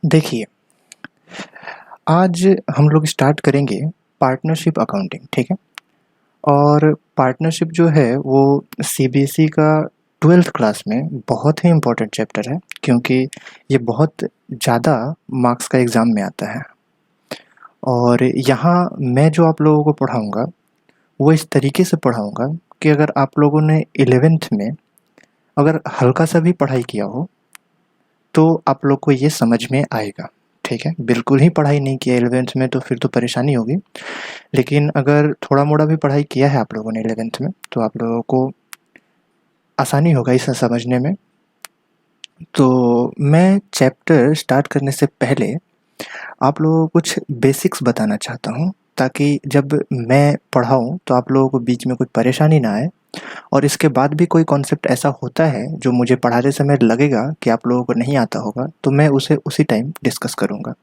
देखिए, आज हम लोग स्टार्ट करेंगे पार्टनरशिप अकाउंटिंग, ठीक है? और पार्टनरशिप जो है वो सीबीएसई का 12th क्लास में बहुत ही इम्पोर्टेंट चैप्टर है, क्योंकि ये बहुत ज़्यादा मार्क्स का एग्ज़ाम में आता है। और यहाँ मैं जो आप लोगों को पढ़ाऊँगा, वो इस तरीके से पढ़ाऊँगा कि अगर आप लोगों ने 11th में अगर हल्का-सा भी पढ़ाई किया हो, तो आप लोग को ये समझ में आएगा, ठीक है? बिल्कुल ही पढ़ाई नहीं किया 11th में तो फिर तो परेशानी होगी। लेकिन अगर थोड़ा-मोड़ा भी पढ़ाई किया है आप लोगों ने 11th में, तो आप लोगों को आसानी होगा इसे समझने में। तो मैं चैप्टर स्टार्ट करने से पहले आप लोगों को कुछ बेसिक्स बताना चाहता हूँ, ताकि जब मैं पढ़ाऊँ तो आप लोगों को बीच में कोई परेशानी ना आए। और इसके बाद भी कोई कॉन्सेप्ट ऐसा होता है जो मुझे पढ़ाते समय लगेगा कि आप लोगों को नहीं आता होगा, तो मैं उसे उसी टाइम डिस्कस करूँगा।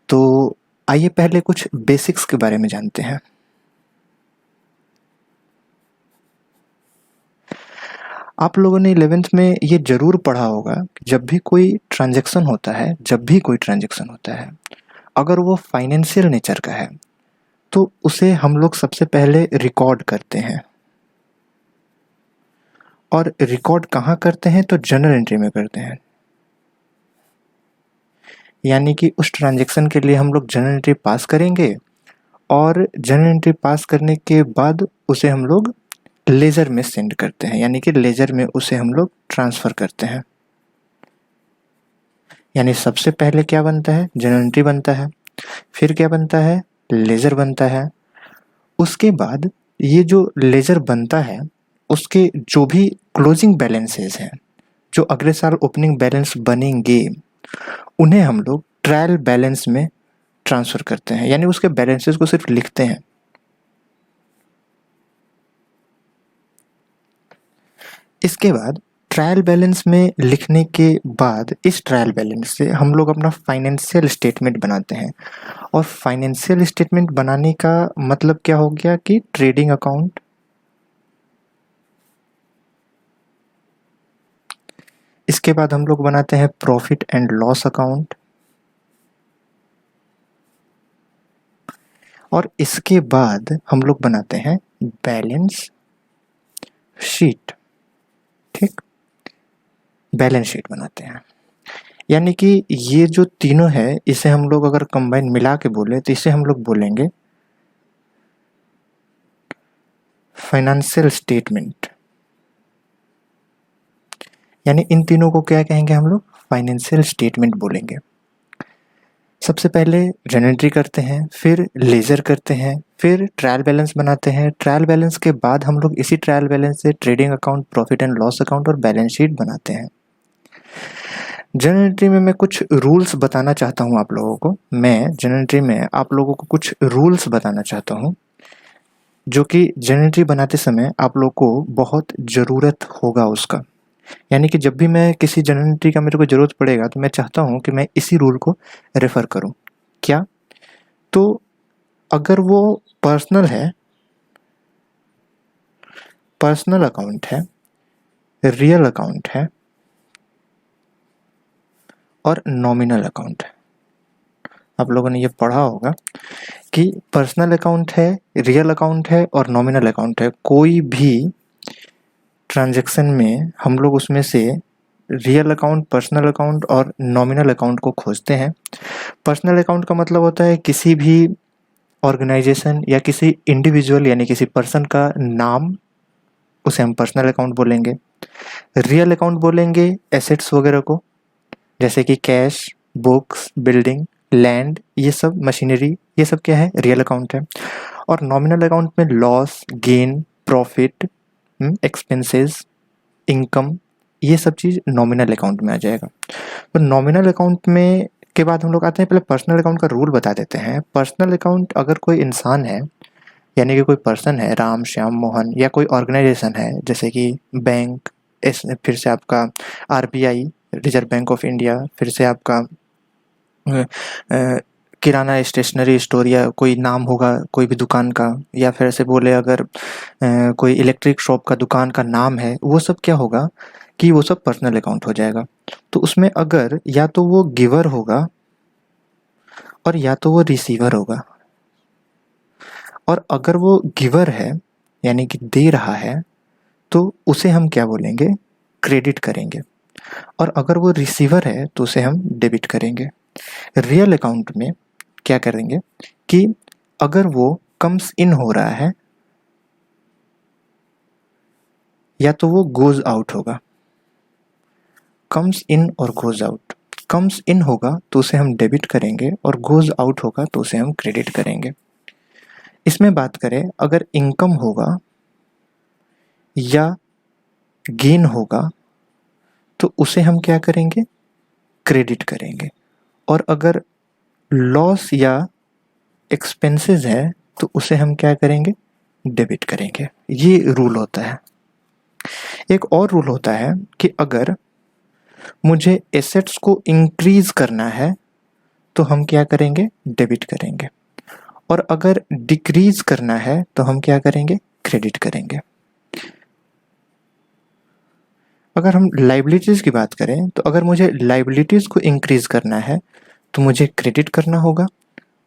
तो आइए पहले कुछ बेसिक्स के बारे में जानते हैं। आप लोगों ने 11th में ये ज़रूर पढ़ा होगा कि जब भी कोई ट्रांज़ैक्शन होता है, अगर वो फाइनेंशियल नेचर का है, तो उसे हम लोग सबसे पहले रिकॉर्ड करते हैं। और रिकॉर्ड कहाँ करते हैं? तो जर्नल एंट्री में करते हैं। यानी कि उस ट्रांज़ैक्शन के लिए हम लोग जर्नल एंट्री पास करेंगे, और जर्नल एंट्री पास करने के बाद उसे हम लोग लेज़र में सेंड करते हैं, यानी कि लेज़र में उसे हम लोग ट्रांसफ़र करते हैं। यानी सबसे पहले क्या बनता है? जर्नल एंट्री बनता है, फिर क्या बनता है? लेज़र बनता है। उसके बाद ये जो लेज़र बनता है, उसके जो भी क्लोजिंग बैलेंसेस हैं, जो अगले साल ओपनिंग बैलेंस बनेंगे, उन्हें हम लोग ट्रायल बैलेंस में ट्रांसफ़र करते हैं, यानी उसके बैलेंसेस को सिर्फ लिखते हैं। इसके बाद ट्रायल बैलेंस में लिखने के बाद इस ट्रायल बैलेंस से हम लोग अपना फाइनेंशियल स्टेटमेंट बनाते हैं। और फाइनेंशियल स्टेटमेंट बनाने का मतलब क्या हो गया कि ट्रेडिंग अकाउंट, इसके बाद हम लोग बनाते हैं प्रॉफिट एंड लॉस अकाउंट, और इसके बाद हम लोग बनाते हैं बैलेंस शीट, ठीक? बैलेंस शीट बनाते हैं। यानी कि ये जो तीनों है, इसे हम लोग अगर कंबाइन मिला के बोले तो इसे हम लोग बोलेंगे फाइनेंशियल स्टेटमेंट। यानी इन तीनों को क्या कहेंगे हम लोग? फाइनेंशियल स्टेटमेंट बोलेंगे। सबसे पहले जर्नल एंट्री करते हैं, फिर लेज़र करते हैं, फिर ट्रायल बैलेंस बनाते हैं। ट्रायल बैलेंस के बाद हम लोग इसी ट्रायल बैलेंस से trading account, profit and loss account और बैलेंस शीट बनाते हैं। जर्नल एंट्री में मैं कुछ रूल्स बताना चाहता हूँ आप लोगों को। मैं जर्नल एंट्री में आप लोगों को कुछ रूल्स बताना चाहता हूँ, जो कि जर्नल एंट्री बनाते समय आप लोग को बहुत ज़रूरत होगा उसका। यानी कि जब भी मैं किसी जर्नल एंट्री का मेरे को ज़रूरत पड़ेगा, तो मैं चाहता हूँ कि मैं इसी रूल को रेफ़र करूँ। क्या? तो अगर वो पर्सनल है, पर्सनल अकाउंट है, रियल अकाउंट है और नॉमिनल अकाउंट है। आप लोगों ने ये पढ़ा होगा कि पर्सनल अकाउंट है, रियल अकाउंट है और नॉमिनल अकाउंट है। कोई भी ट्रांजैक्शन में हम लोग उसमें से रियल अकाउंट, पर्सनल अकाउंट और नॉमिनल अकाउंट को खोजते हैं। पर्सनल अकाउंट का मतलब होता है किसी भी ऑर्गेनाइजेशन या किसी इंडिविजुअल यानी किसी पर्सन का नाम, उसे हम पर्सनल अकाउंट बोलेंगे। रियल अकाउंट बोलेंगे एसेट्स वगैरह को, जैसे कि कैश, बुक्स, बिल्डिंग, लैंड, ये सब मशीनरी, ये सब क्या है? रियल अकाउंट है। और नॉमिनल अकाउंट में loss, gain, profit, expenses, income, ये सब चीज़ नॉमिनल अकाउंट में आ जाएगा। तो नॉमिनल अकाउंट में के बाद हम लोग आते हैं, पहले पर्सनल अकाउंट का रूल बता देते हैं। पर्सनल अकाउंट अगर कोई इंसान है, यानी कि कोई पर्सन है, राम, श्याम, मोहन, या कोई ऑर्गेनाइजेशन है जैसे कि बैंक, फिर से आपका RBI, reserve bank of India, फिर से आपका किराना स्टेशनरी स्टोर, या कोई नाम होगा कोई भी दुकान का, या फिर से बोले अगर कोई इलेक्ट्रिक शॉप का दुकान का नाम है, वो सब क्या होगा कि वो सब पर्सनल अकाउंट हो जाएगा। तो उसमें अगर या तो वो गिवर होगा और या तो वो रिसीवर होगा, और अगर वो गिवर है यानी कि दे रहा है तो उसे हम क्या बोलेंगे, क्रेडिट करेंगे, और अगर वो रिसीवर है तो उसे हम डेबिट करेंगे। रियल अकाउंट में क्या करेंगे कि अगर वो कम्स इन हो रहा है या तो वो गोज आउट होगा। कम्स इन और गोज आउट, कम्स इन होगा तो उसे हम डेबिट करेंगे और गोज आउट होगा तो उसे हम क्रेडिट करेंगे। इसमें बात करें अगर इनकम होगा या गेन होगा तो उसे हम क्या करेंगे, क्रेडिट करेंगे, और अगर लॉस या एक्सपेंसेस है तो उसे हम क्या करेंगे, डेबिट करेंगे। ये रूल होता है। एक और रूल होता है कि अगर मुझे एसेट्स को इंक्रीज करना है तो हम क्या करेंगे, डेबिट करेंगे, और अगर डिक्रीज करना है तो हम क्या करेंगे, क्रेडिट करेंगे। अगर हम लाइबिलिटीज़ की बात करें तो अगर मुझे लाइबिलिटीज़ को इंक्रीज करना है तो मुझे क्रेडिट करना होगा,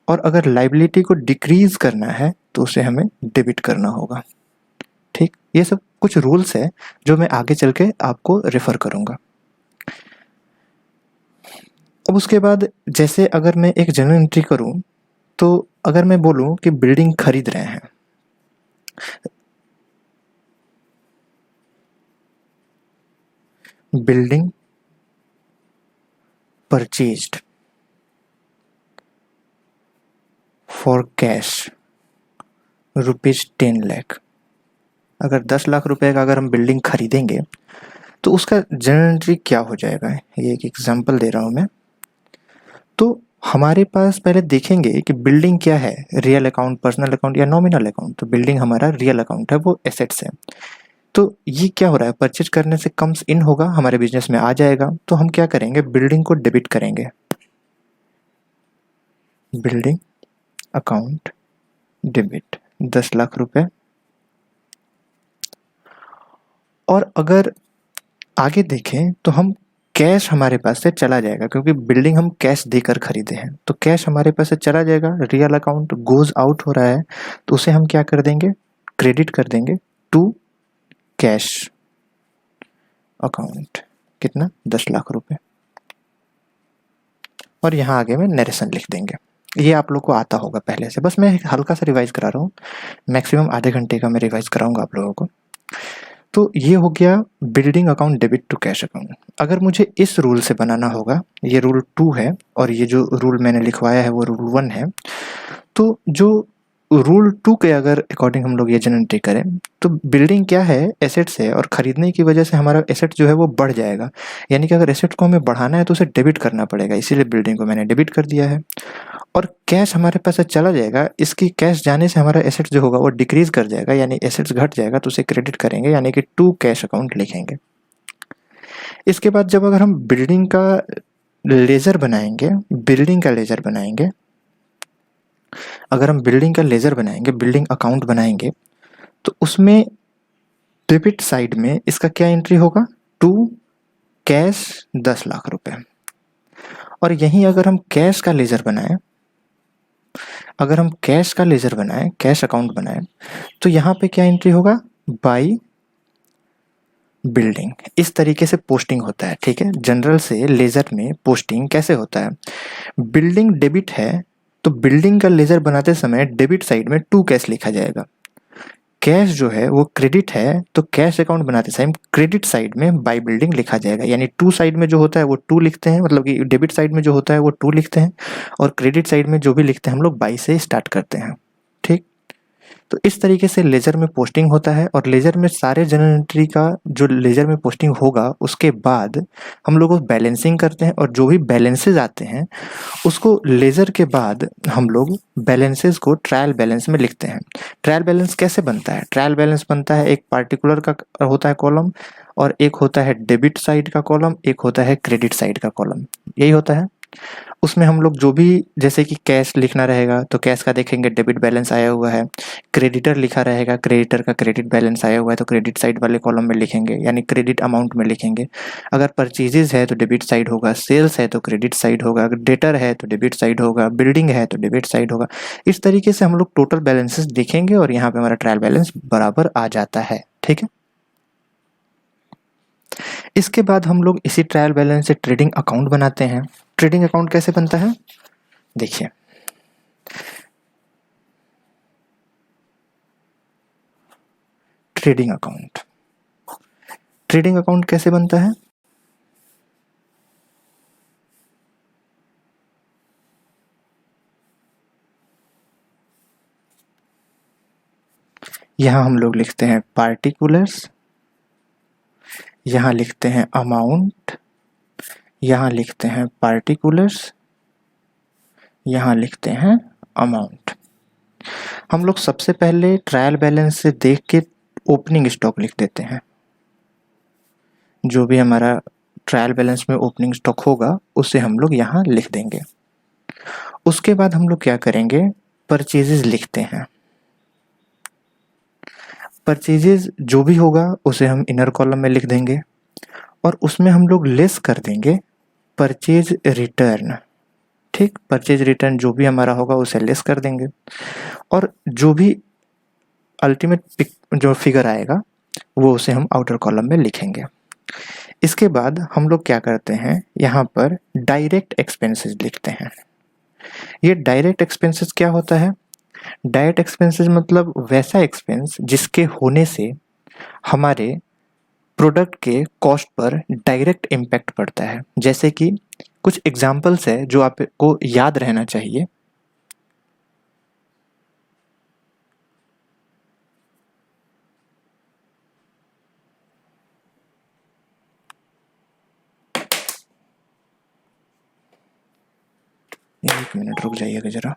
और अगर लाइबिलिटी को डिक्रीज करना है तो उसे हमें डेबिट करना होगा। ठीक, ये सब कुछ रूल्स है जो मैं आगे चल के आपको रेफर करूंगा। अब उसके बाद जैसे अगर मैं एक जर्नल एंट्री करूं तो अगर मैं बोलूं कि बिल्डिंग खरीद रहे हैं, building purchased for cash ₹10 lakh, अगर 10 लाख रुपए का अगर हम बिल्डिंग खरीदेंगे तो उसका जर्नल एंट्री क्या हो जाएगा, ये एक एग्जांपल दे रहा हूं मैं। तो हमारे पास पहले देखेंगे कि बिल्डिंग क्या है, रियल अकाउंट, पर्सनल अकाउंट या नॉमिनल अकाउंट। तो बिल्डिंग हमारा रियल अकाउंट है, वो एसेट्स है। तो ये क्या हो रहा है, परचेज करने से कम्स इन होगा, हमारे बिजनेस में आ जाएगा, तो हम क्या करेंगे, बिल्डिंग को डेबिट करेंगे, बिल्डिंग अकाउंट डेबिट 10 लाख रुपए। और अगर आगे देखें तो हम कैश हमारे पास से चला जाएगा, क्योंकि बिल्डिंग हम कैश देकर खरीदे हैं, तो कैश हमारे पास से चला जाएगा। रियल अकाउंट गोज आउट हो रहा है तो उसे हम क्या कर देंगे, क्रेडिट कर देंगे टू कैश अकाउंट, कितना, 10 लाख रुपए। और यहाँ आगे में नरेशन लिख देंगे। ये आप लोग को आता होगा पहले से, बस मैं हल्का सा रिवाइज करा रहा हूँ, मैक्सिमम आधे घंटे का मैं रिवाइज कराऊंगा आप लोगों को। तो ये हो गया building account debit to cash account. अगर मुझे इस रूल से बनाना होगा, ये रूल 2 है और ये जो रूल मैंने लिखवाया है वो रूल 1 है। तो जो रूल 2 के अगर अकॉर्डिंग हम लोग ये जर्नल एंट्री करें तो बिल्डिंग क्या है, एसेट्स है, और खरीदने की वजह से हमारा एसेट जो है वो बढ़ जाएगा। यानी कि अगर एसेट को हमें बढ़ाना है तो उसे डेबिट करना पड़ेगा, इसीलिए बिल्डिंग को मैंने डेबिट कर दिया है। और कैश हमारे पास से चला जाएगा, इसकी कैश जाने से हमारा एसेट जो होगा वो डिक्रीज कर जाएगा, यानी एसेट्स घट जाएगा, तो उसे क्रेडिट करेंगे, यानी कि टू कैश अकाउंट लिखेंगे। इसके बाद जब अगर हम बिल्डिंग का लेजर बनाएंगे, बिल्डिंग का लेजर बनाएंगे, अगर हम बिल्डिंग का लेजर बनाएंगे, बिल्डिंग अकाउंट बनाएंगे, तो उसमें डेबिट साइड में इसका क्या एंट्री होगा, टू कैश 10 लाख रुपए। और यहीं अगर हम कैश का लेजर बनाएं, अगर हम कैश का लेजर बनाएं, कैश अकाउंट बनाएं, तो यहाँ पे क्या एंट्री होगा, बाई बिल्डिंग। इस तरीके से पोस्टिंग होता है। ठीक है, जनरल से लेजर में पोस्टिंग कैसे होता है, बिल्डिंग डेबिट है तो बिल्डिंग का लेजर बनाते समय डेबिट साइड में टू कैश लिखा जाएगा। कैश जो है वो क्रेडिट है तो कैश अकाउंट बनाते समय क्रेडिट साइड में बाई बिल्डिंग लिखा जाएगा, यानी टू साइड में जो होता है वो टू लिखते हैं, मतलब कि डेबिट साइड में जो होता है वो टू लिखते हैं, और क्रेडिट साइड में जो भी लिखते हैं हम लोग बाई से स्टार्ट करते हैं। ठीक, तो इस तरीके से लेजर में पोस्टिंग होता है। और लेजर में सारे जर्नल एंट्री का जो लेजर में पोस्टिंग होगा उसके बाद हम लोग बैलेंसिंग करते हैं, और जो भी बैलेंसेज आते हैं उसको लेजर के बाद हम लोग बैलेंसेज को ट्रायल बैलेंस में लिखते हैं। ट्रायल बैलेंस कैसे बनता है, ट्रायल बैलेंस बनता है, एक पार्टिकुलर का होता है कॉलम, और एक होता है डेबिट साइड का कॉलम, एक होता है क्रेडिट साइड का कॉलम, यही होता है। उसमें हम लोग जो भी जैसे कि कैश लिखना रहेगा तो कैश का देखेंगे डेबिट बैलेंस आया हुआ है, क्रेडिटर लिखा रहेगा क्रेडिटर का क्रेडिट बैलेंस आया हुआ है तो क्रेडिट साइड वाले कॉलम में लिखेंगे यानी क्रेडिट अमाउंट में लिखेंगे। अगर परचेजेज है तो डेबिट साइड होगा, सेल्स है तो क्रेडिट साइड होगा, अगर डेटर है तो डेबिट साइड होगा, बिल्डिंग है तो डेबिट साइड होगा। इस तरीके से हम लोग टोटल बैलेंसेस देखेंगे और यहाँ पे हमारा ट्रायल बैलेंस बराबर आ जाता है। ठीक है, इसके बाद हम लोग इसी ट्रायल बैलेंस से ट्रेडिंग अकाउंट बनाते हैं। ट्रेडिंग अकाउंट कैसे बनता है देखिए, ट्रेडिंग अकाउंट, ट्रेडिंग अकाउंट कैसे बनता है, यहां हम लोग लिखते हैं पार्टिकुलर्स, यहां लिखते हैं अमाउंट, यहां लिखते हैं पार्टिकुलर्स, यहां लिखते हैं अमाउंट। हम लोग सबसे पहले ट्रायल बैलेंस से देख के ओपनिंग स्टॉक लिख देते हैं। जो भी हमारा ट्रायल बैलेंस में ओपनिंग स्टॉक होगा उसे हम लोग यहाँ लिख देंगे। उसके बाद हम लोग क्या करेंगे, परचेजेस लिखते हैं। परचेजेस जो भी होगा उसे हम इनर कॉलम में लिख देंगे और उसमें हम लोग लेस कर देंगे परचेज रिटर्न। ठीक, परचेज रिटर्न जो भी हमारा होगा उसे लेस कर देंगे और जो भी अल्टीमेट जो फिगर आएगा वो उसे हम आउटर कॉलम में लिखेंगे। इसके बाद हम लोग क्या करते हैं, यहाँ पर डायरेक्ट एक्सपेंसेस लिखते हैं। ये डायरेक्ट एक्सपेंसेस क्या होता है, डायरेक्ट एक्सपेंसेस मतलब वैसा एक्सपेंस जिसके होने से हमारे प्रोडक्ट के कॉस्ट पर डायरेक्ट इम्पैक्ट पड़ता है। जैसे कि कुछ एग्जाम्पल्स है जो आपको याद रहना चाहिए। एक मिनट रुक जाइएगा जरा।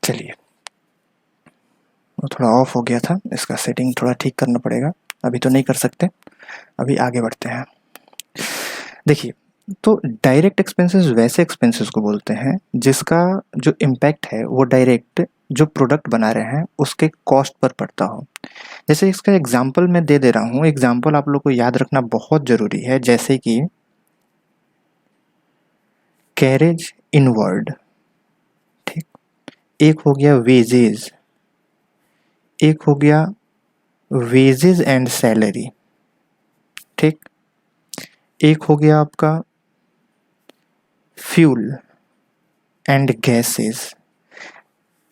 चलिए, वो थोड़ा ऑफ हो गया था, इसका सेटिंग थोड़ा ठीक करना पड़ेगा, अभी तो नहीं कर सकते, अभी आगे बढ़ते हैं। देखिए, तो डायरेक्ट एक्सपेंसेस वैसे एक्सपेंसेस को बोलते हैं जिसका जो इम्पैक्ट है वो डायरेक्ट जो प्रोडक्ट बना रहे हैं उसके कॉस्ट पर पड़ता हो। जैसे इसका एग्जांपल मैं दे रहा हूँ, एग्जांपल आप लोग को याद रखना बहुत ज़रूरी है। जैसे कि कैरेज इनवर्ड, ठीक, एक हो गया वेजेस, एक हो गया वेजेस एंड सैलरी, ठीक, एक हो गया आपका फ्यूल एंड गैसेस।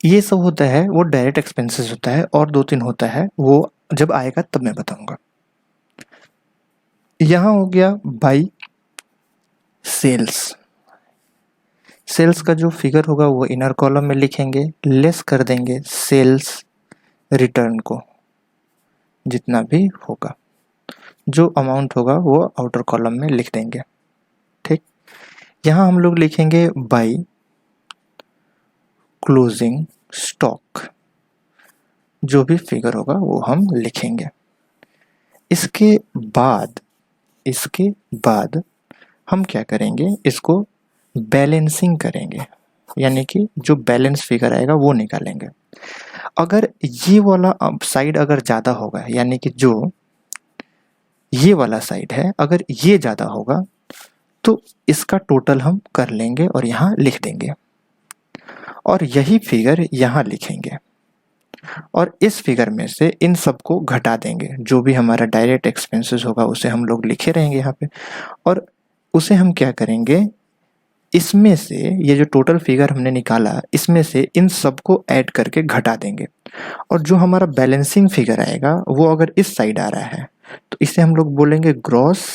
ये सब होता है वो डायरेक्ट एक्सपेंसेस होता है, और दो तीन होता है वो जब आएगा तब मैं बताऊंगा। यहाँ हो गया बाई सेल्स, सेल्स का जो फिगर होगा वो इनर कॉलम में लिखेंगे, लेस कर देंगे सेल्स रिटर्न को, जितना भी होगा जो अमाउंट होगा वो आउटर कॉलम में लिख देंगे। ठीक, यहाँ हम लोग लिखेंगे बाई क्लोजिंग स्टॉक, जो भी फिगर होगा वो हम लिखेंगे। इसके बाद हम क्या करेंगे, इसको बैलेंसिंग करेंगे, यानी कि जो बैलेंस फिगर आएगा वो निकालेंगे। अगर ये वाला साइड अगर ज़्यादा होगा, यानी कि जो ये वाला साइड है अगर ये ज़्यादा होगा तो इसका टोटल हम कर लेंगे और यहाँ लिख देंगे और यही फिगर यहाँ लिखेंगे और इस फिगर में से इन सबको घटा देंगे। जो भी हमारा डायरेक्ट एक्सपेंसेस होगा उसे हम लोग लिखे रहेंगे यहाँ पे, और उसे हम क्या करेंगे, इसमें से ये जो टोटल फिगर हमने निकाला इसमें से इन सबको ऐड करके घटा देंगे, और जो हमारा बैलेंसिंग फिगर आएगा वो अगर इस साइड आ रहा है तो इसे हम लोग बोलेंगे ग्रॉस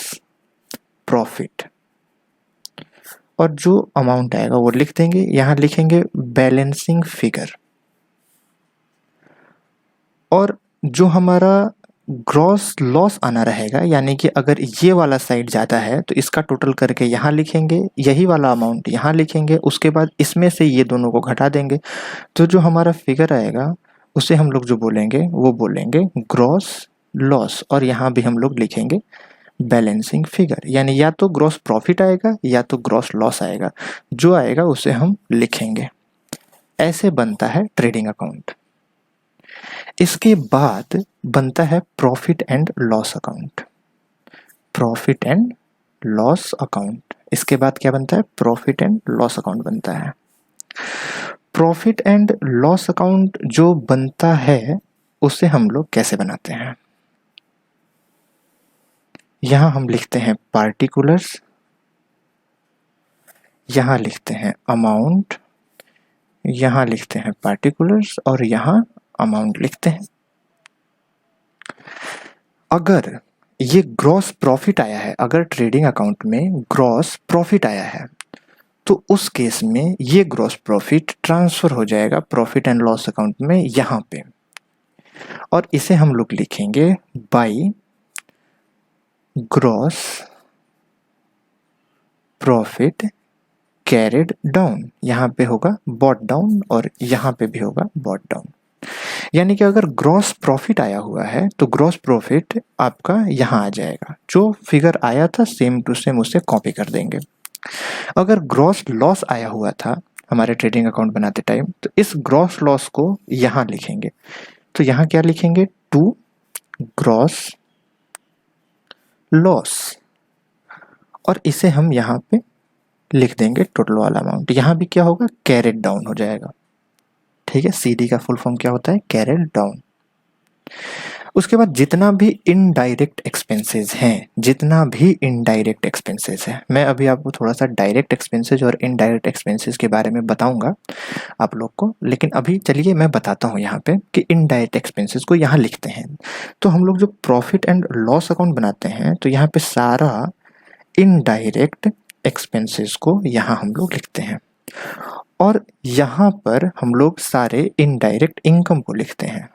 प्रॉफिट, और जो अमाउंट आएगा वो लिख देंगे। यहाँ लिखेंगे बैलेंसिंग फिगर, और जो हमारा ग्रॉस लॉस आना रहेगा, यानी कि अगर ये वाला साइड ज़्यादा है तो इसका टोटल करके यहाँ लिखेंगे, यही वाला अमाउंट यहाँ लिखेंगे, उसके बाद इसमें से ये दोनों को घटा देंगे। तो जो हमारा फिगर आएगा उसे हम लोग जो बोलेंगे वो बोलेंगे ग्रॉस लॉस, और यहाँ भी हम लोग लिखेंगे बैलेंसिंग फिगर, यानी या तो ग्रॉस प्रॉफिट आएगा या तो ग्रॉस लॉस आएगा, जो आएगा उसे हम लिखेंगे। ऐसे बनता है ट्रेडिंग अकाउंट। इसके बाद बनता है profit and loss account. Profit and loss account, इसके बाद क्या बनता है? प्रॉफिट एंड लॉस अकाउंट बनता है। प्रॉफिट एंड लॉस अकाउंट जो बनता है उसे हम लोग कैसे बनाते हैं? यहां हम लिखते हैं पार्टिकुलर्स, यहां लिखते हैं अमाउंट, यहां लिखते हैं पार्टिकुलर्स और यहां अमाउंट लिखते हैं। अगर ये ग्रॉस प्रॉफिट आया है, अगर ट्रेडिंग अकाउंट में ग्रॉस प्रॉफिट आया है तो उस केस में ये ग्रॉस प्रॉफिट ट्रांसफर हो जाएगा प्रॉफिट एंड लॉस अकाउंट में यहाँ पे, और इसे हम लोग लिखेंगे by gross profit carried down. यहाँ पे होगा बॉट डाउन और यहाँ पे भी होगा बॉट डाउन। यानी कि अगर ग्रॉस प्रॉफिट आया हुआ है तो ग्रॉस प्रॉफिट आपका यहाँ आ जाएगा, जो फिगर आया था सेम टू सेम उसे कॉपी कर देंगे। अगर ग्रॉस लॉस आया हुआ था हमारे ट्रेडिंग अकाउंट बनाते टाइम तो इस ग्रॉस लॉस को यहाँ लिखेंगे। तो यहाँ क्या लिखेंगे? टू ग्रॉस लॉस, और इसे हम यहाँ पे लिख देंगे टोटल वाला अमाउंट। यहाँ भी क्या होगा? कैरेट डाउन हो जाएगा। ठीक है, सीडी का फुल फॉर्म क्या होता है? Carried down. उसके बाद जितना भी इनडायरेक्ट एक्सपेंसेस हैं, जितना भी इनडायरेक्ट एक्सपेंसेस है, मैं अभी आपको थोड़ा सा डायरेक्ट एक्सपेंसेस और इनडायरेक्ट एक्सपेंसेस के बारे में बताऊंगा आप लोग को, लेकिन अभी चलिए मैं बताता हूँ यहाँ पे कि इनडायरेक्ट एक्सपेंसेस को यहाँ लिखते हैं। तो हम लोग जो प्रॉफिट एंड लॉस अकाउंट बनाते हैं तो यहाँ पे सारा इनडायरेक्ट एक्सपेंसेस को यहाँ हम लोग लिखते हैं, और यहाँ पर हम लोग सारे इनडायरेक्ट इनकम को लिखते हैं।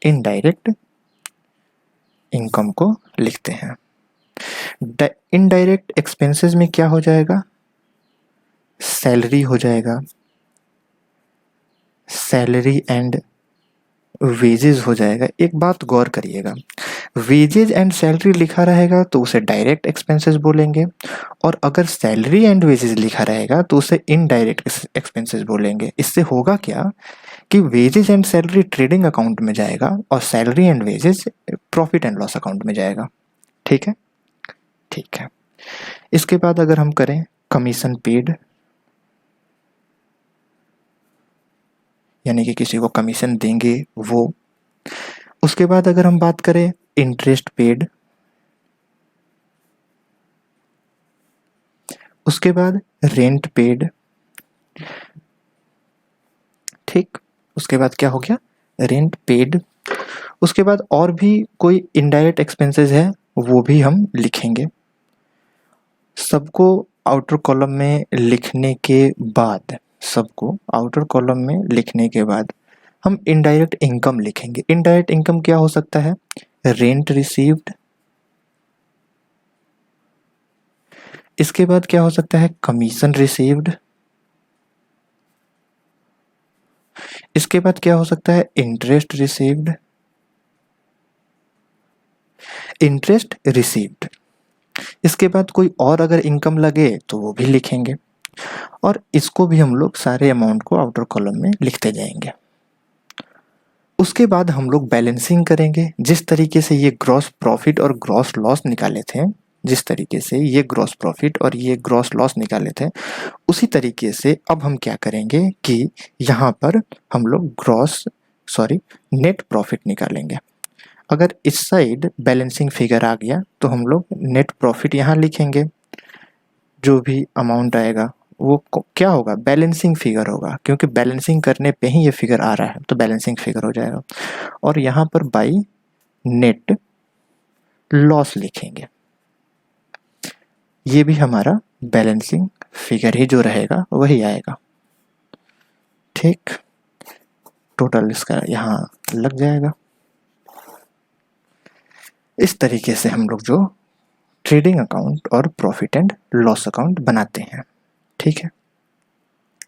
इनडायरेक्ट इनकम को लिखते हैं। इनडायरेक्ट एक्सपेंसेस में क्या हो जाएगा? सैलरी हो जाएगा, सैलरी एंड वेजेस हो जाएगा। एक बात गौर करिएगा, वेजेज एंड सैलरी लिखा रहेगा तो उसे डायरेक्ट एक्सपेंसेस बोलेंगे, और अगर सैलरी एंड वेजेस लिखा रहेगा तो उसे इनडायरेक्ट एक्सपेंसेस बोलेंगे। इससे होगा क्या कि wages and salary trading account में जाएगा और salary and wages profit and loss account में जाएगा। ठीक है, ठीक है। इसके बाद अगर हम करें कमीशन पेड, यानी कि किसी को कमीशन देंगे वो। उसके बाद अगर हम बात करें इंटरेस्ट पेड, उसके बाद रेंट पेड। ठीक, उसके बाद क्या हो गया? Rent paid. उसके बाद और भी कोई इनडायरेक्ट एक्सपेंसेस है वो भी हम लिखेंगे। सबको आउटर कॉलम में लिखने के बाद, सबको आउटर कॉलम में लिखने के बाद हम इनडायरेक्ट इनकम लिखेंगे। इनडायरेक्ट इनकम क्या हो सकता है? Rent received. इसके बाद क्या हो सकता है? Commission received. इसके बाद क्या हो सकता है? Interest received. Interest received. इसके बाद कोई और अगर इनकम लगे तो वो भी लिखेंगे, और इसको भी हम लोग सारे अमाउंट को आउटर कॉलम में लिखते जाएंगे। उसके बाद हम लोग बैलेंसिंग करेंगे। जिस तरीके से ये ग्रॉस प्रॉफिट और ग्रॉस लॉस निकाले थे, जिस तरीके से ये ग्रॉस प्रॉफिट और ये ग्रॉस लॉस निकाले थे, उसी तरीके से अब हम क्या करेंगे कि यहाँ पर हम लोग नेट प्रॉफिट निकालेंगे। अगर इस साइड बैलेंसिंग फिगर आ गया तो हम लोग नेट प्रॉफिट यहाँ लिखेंगे। जो भी अमाउंट आएगा वो क्या होगा? बैलेंसिंग फिगर होगा, क्योंकि बैलेंसिंग करने पे ही ये फिगर आ रहा है तो बैलेंसिंग फिगर हो जाएगा। और यहाँ पर बाई नेट लॉस लिखेंगे। ये भी हमारा बैलेंसिंग फिगर ही जो रहेगा वही आएगा। ठीक, टोटल इसका यहाँ लग जाएगा। इस तरीके से हम लोग जो ट्रेडिंग अकाउंट और प्रॉफिट एंड लॉस अकाउंट बनाते हैं, ठीक है,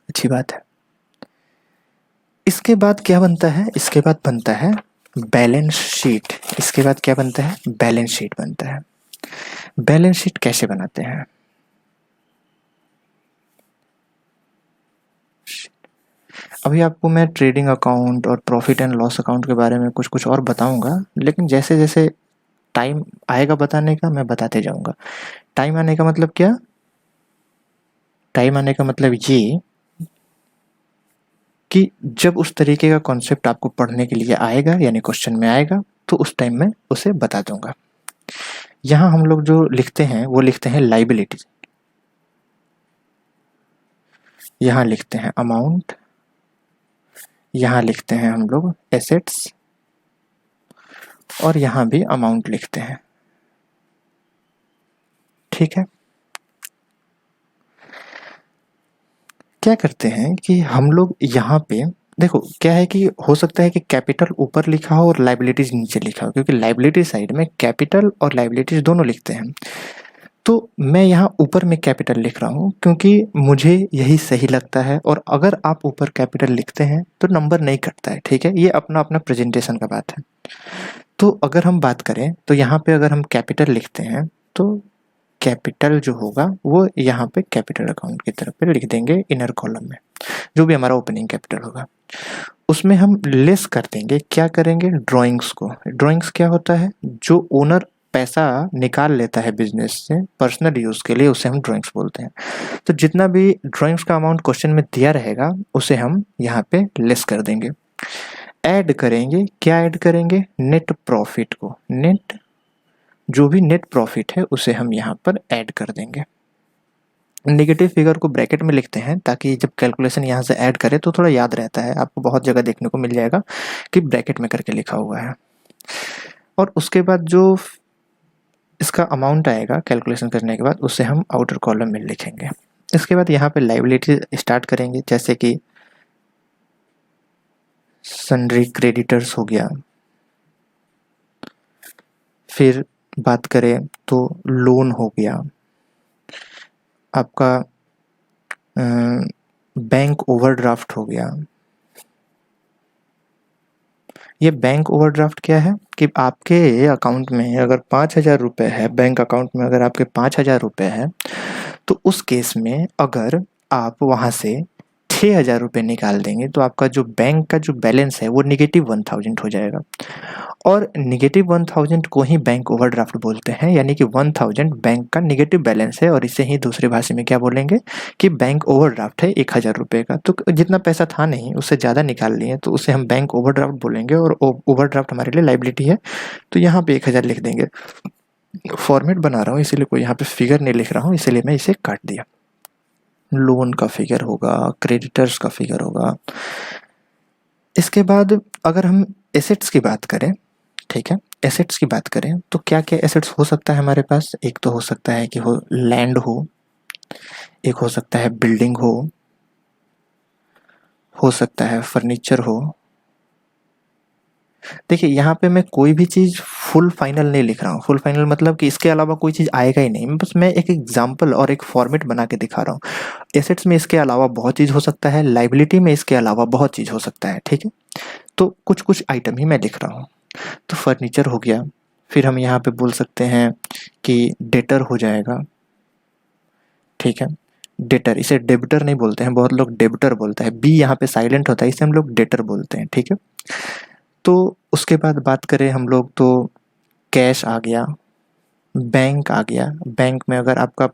अच्छी बात है। इसके बाद क्या बनता है? इसके बाद बनता है बैलेंस शीट। इसके बाद क्या बनता है? बैलेंस शीट बनता है। बैलेंस शीट कैसे बनाते हैं? अभी आपको मैं ट्रेडिंग अकाउंट और प्रॉफिट एंड लॉस अकाउंट के बारे में कुछ कुछ और बताऊंगा, लेकिन जैसे जैसे टाइम आएगा बताने का मैं बताते जाऊंगा। टाइम आने का मतलब क्या? टाइम आने का मतलब ये कि जब उस तरीके का कॉन्सेप्ट आपको पढ़ने के लिए आएगा, यानी क्वेश्चन में आएगा, तो उस टाइम में उसे बता दूंगा। यहाँ हम लोग जो लिखते हैं वो लिखते हैं लाइबिलिटी, यहाँ लिखते हैं अमाउंट, यहाँ लिखते हैं हम लोग एसेट्स, और यहाँ भी अमाउंट लिखते हैं, ठीक है। क्या करते हैं कि हम लोग यहाँ पे देखो क्या है कि हो सकता है कि कैपिटल ऊपर लिखा हो और लाइबिलिटीज नीचे लिखा हो, क्योंकि लाइबिलिटी साइड में कैपिटल और लाइबिलिटीज दोनों लिखते हैं। तो मैं यहाँ ऊपर में कैपिटल लिख रहा हूँ क्योंकि मुझे यही सही लगता है, और अगर आप ऊपर कैपिटल लिखते हैं तो नंबर नहीं कटता है, ठीक है। ये अपना अपना प्रेजेंटेशन का बात है। तो अगर हम बात करें तो यहाँ पे अगर हम कैपिटल लिखते हैं तो कैपिटल जो होगा वो यहाँ पे कैपिटल अकाउंट की तरफ पे लिख देंगे इनर कॉलम में, जो भी हमारा ओपनिंग कैपिटल होगा उसमें हम लेस कर देंगे। क्या करेंगे? ड्राइंग्स को। ड्राइंग्स क्या होता है? जो ओनर पैसा निकाल लेता है बिजनेस से पर्सनल यूज के लिए, उसे हम ड्राइंग्स बोलते हैं। तो जितना भी ड्राइंग्स का अमाउंट क्वेश्चन में दिया रहेगा उसे हम यहाँ पे लेस कर देंगे। ऐड करेंगे, क्या ऐड करेंगे? नेट प्रॉफिट को। नेट जो भी नेट प्रॉफिट है उसे हम यहाँ पर ऐड कर देंगे। नेगेटिव फिगर को ब्रैकेट में लिखते हैं ताकि जब कैलकुलेशन यहाँ से ऐड करें तो थोड़ा याद रहता है। आपको बहुत जगह देखने को मिल जाएगा कि ब्रैकेट में करके लिखा हुआ है। और उसके बाद जो इसका अमाउंट आएगा कैलकुलेशन करने के बाद उसे हम आउटर कॉलम में लिखेंगे। इसके बाद यहाँ पे लाइबिलिटी स्टार्ट करेंगे, जैसे कि सन्ड्री क्रेडिटर्स हो गया। फिर बात करें तो लोन हो गया, आपका बैंक ओवरड्राफ्ट हो गया। ये बैंक ओवरड्राफ्ट क्या है कि आपके अकाउंट में अगर 5,000 रुपये है, बैंक अकाउंट में अगर आपके 5,000 रुपये है, तो उस केस में अगर आप वहाँ से 6,000 रुपये निकाल देंगे तो आपका जो बैंक का जो बैलेंस है वो -1,000 हो जाएगा। और -1,000 को ही बैंक ओवरड्राफ्ट बोलते हैं, यानी कि 1,000 बैंक का नेगेटिव बैलेंस है, और इसे ही दूसरी भाषा में क्या बोलेंगे कि बैंक ओवरड्राफ्ट है 1,000 रुपये का। तो जितना पैसा था नहीं उससे ज़्यादा निकाल लिए तो उसे हम बैंक ओवरड्राफ्ट बोलेंगे, और ओवरड्राफ्ट हमारे लिए लाइबिलिटी है। तो यहाँ पे 1,000 लिख देंगे। फॉर्मेट बना रहा हूँ इसीलिए कोई यहाँ पे फिगर नहीं लिख रहा हूँ, इसीलिए मैं इसे काट दिया। लोन का फिगर होगा, क्रेडिटर्स का फिगर होगा। इसके बाद अगर हम एसेट्स की बात करें, ठीक है, एसेट्स की बात करें तो क्या क्या एसेट्स हो सकता है हमारे पास? एक तो हो सकता है कि हो लैंड हो, एक हो सकता है बिल्डिंग हो सकता है फर्नीचर हो। देखिए यहाँ पे मैं कोई भी चीज़ फुल फाइनल नहीं लिख रहा हूँ। फुल फाइनल मतलब कि इसके अलावा कोई चीज़ आएगा ही नहीं। मैं एक एग्जांपल और एक फॉर्मेट बना के दिखा रहा हूँ। एसेट्स में इसके अलावा बहुत चीज़ हो सकता है, लाइबिलिटी में इसके अलावा बहुत चीज़ हो सकता है, ठीक है। तो कुछ कुछ आइटम ही मैं लिख रहा हूँ। तो फर्नीचर हो गया, फिर हम यहाँ पे बोल सकते हैं कि डेटर हो जाएगा, ठीक है। डेटर, इसे डेबिटर नहीं बोलते हैं, बहुत लोग डेबिटर बोलते हैं, बी यहाँ पे साइलेंट होता है, इसे हम लोग डेटर बोलते हैं, ठीक है। तो उसके बाद बात करें हम लोग तो कैश आ गया, बैंक आ गया। बैंक में अगर आपका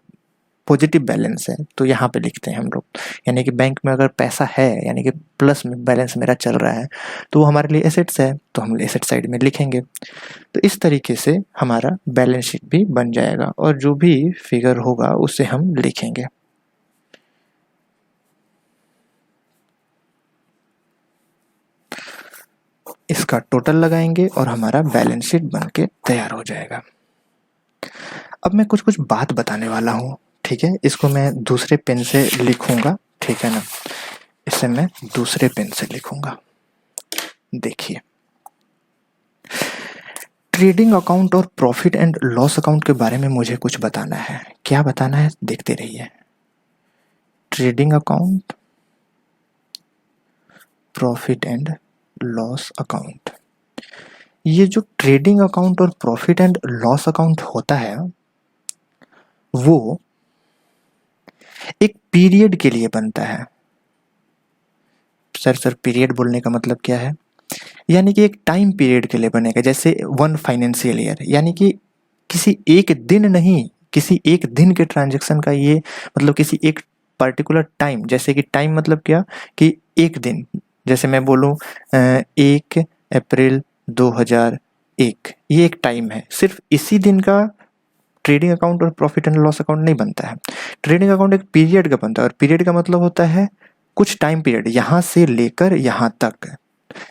पॉजिटिव बैलेंस है तो यहाँ पे लिखते हैं हम लोग, यानी कि बैंक में अगर पैसा है यानी कि प्लस में बैलेंस मेरा चल रहा है तो वो हमारे लिए एसेट्स है, तो हम एसेट साइड में लिखेंगे। तो इस तरीके से हमारा बैलेंस शीट भी बन जाएगा, और जो भी फिगर होगा उसे हम लिखेंगे। इसका टोटल लगाएंगे और हमारा बैलेंस शीट बन के तैयार हो जाएगा। अब मैं कुछ कुछ बात बताने वाला हूँ, ठीक है। इसको मैं दूसरे पेन से लिखूंगा, ठीक है ना। इसे मैं दूसरे पेन से लिखूंगा। देखिए, ट्रेडिंग अकाउंट और प्रॉफिट एंड लॉस अकाउंट के बारे में मुझे कुछ बताना है। क्या बताना है, देखते रहिए। Trading account, profit and loss account. ये जो ट्रेडिंग अकाउंट और प्रॉफिट एंड लॉस अकाउंट होता है वो एक पीरियड के लिए बनता है। सर पीरियड बोलने का मतलब क्या है? यानी कि एक टाइम पीरियड के लिए बनेगा, जैसे 1 फाइनेंशियल ईयर, यानी कि किसी एक दिन नहीं, किसी एक दिन के ट्रांजैक्शन का ये मतलब किसी एक पर्टिकुलर टाइम, जैसे कि टाइम मतलब क्या कि एक दिन, जैसे मैं बोलूँ 1 अप्रैल 2001, ये एक टाइम है। सिर्फ इसी दिन का ट्रेडिंग अकाउंट और प्रॉफिट एंड लॉस अकाउंट नहीं बनता है। ट्रेडिंग अकाउंट एक पीरियड का बनता है, और पीरियड का मतलब होता है कुछ टाइम पीरियड, यहाँ से लेकर यहाँ तक।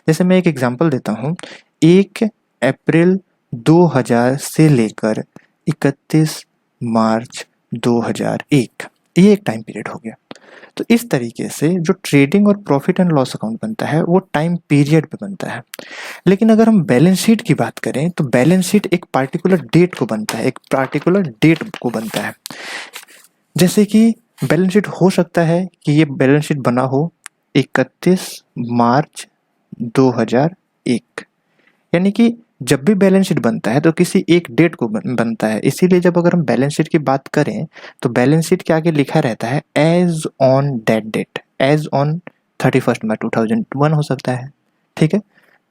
जैसे मैं एक एग्जांपल देता हूँ, 1 अप्रैल 2000 से लेकर 31 मार्च 2001, ये एक टाइम पीरियड हो गया। तो इस तरीके से जो ट्रेडिंग और प्रॉफिट एंड लॉस अकाउंट बनता है वो टाइम पीरियड पे बनता है। लेकिन अगर हम बैलेंस शीट की बात करें तो बैलेंस शीट एक पार्टिकुलर डेट को बनता है, एक पार्टिकुलर डेट को बनता है। जैसे कि बैलेंस शीट हो सकता है कि ये बैलेंस शीट बना हो 31 मार्च 2001, यानी कि जब भी बैलेंस शीट बनता है तो किसी एक डेट को बनता है। इसीलिए जब अगर हम बैलेंस शीट की बात करें तो बैलेंस शीट के आगे लिखा रहता है as on that date, as on 31 March 2001 हो सकता है, ठीक है।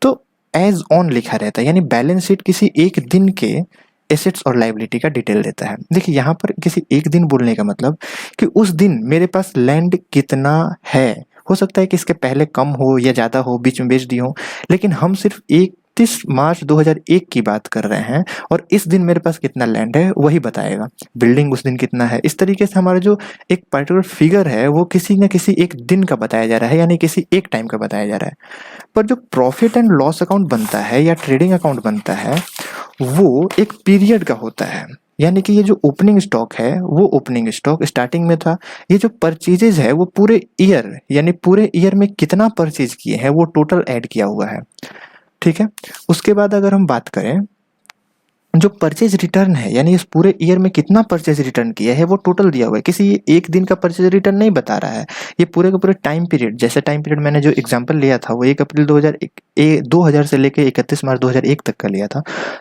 तो एज ऑन लिखा रहता है, यानी बैलेंस शीट किसी एक दिन के एसेट्स और लाइबिलिटी का डिटेल देता है। देखिए यहाँ पर किसी एक दिन बोलने का मतलब कि उस दिन मेरे पास लैंड कितना है। हो सकता है कि इसके पहले कम हो या ज़्यादा हो, बीच में बेच दी हो, लेकिन हम सिर्फ 31 मार्च 2001 की बात कर रहे हैं और इस दिन मेरे पास कितना लैंड है वही बताएगा। बिल्डिंग उस दिन कितना है, इस तरीके से हमारा जो एक पर्टिकुलर फिगर है वो किसी न किसी एक दिन का बताया जा रहा है, यानी किसी एक टाइम का बताया जा रहा है। पर जो प्रॉफिट एंड लॉस अकाउंट बनता है या ट्रेडिंग अकाउंट बनता है वो एक पीरियड का होता है। यानी कि ये जो ओपनिंग स्टॉक है वो ओपनिंग स्टॉक स्टार्टिंग में था। ये जो परचेजेज है वो पूरे ईयर, यानी पूरे ईयर में कितना परचेज किए हैं वो टोटल ऐड किया हुआ है, ठीक है। उसके बाद अगर हम बात करें जो परचेज रिटर्न है, यानी इस पूरे ईयर में कितना परचेज रिटर्न किया है वो टोटल दिया हुआ है, किसी एक दिन का परचेज रिटर्न नहीं बता रहा है। ये पूरे का पूरे टाइम पीरियड, जैसे टाइम पीरियड मैंने जो एग्जांपल लिया था वो 1 अप्रैल 2000 से लेकर 31 मार्च 2001 तक का लिया था।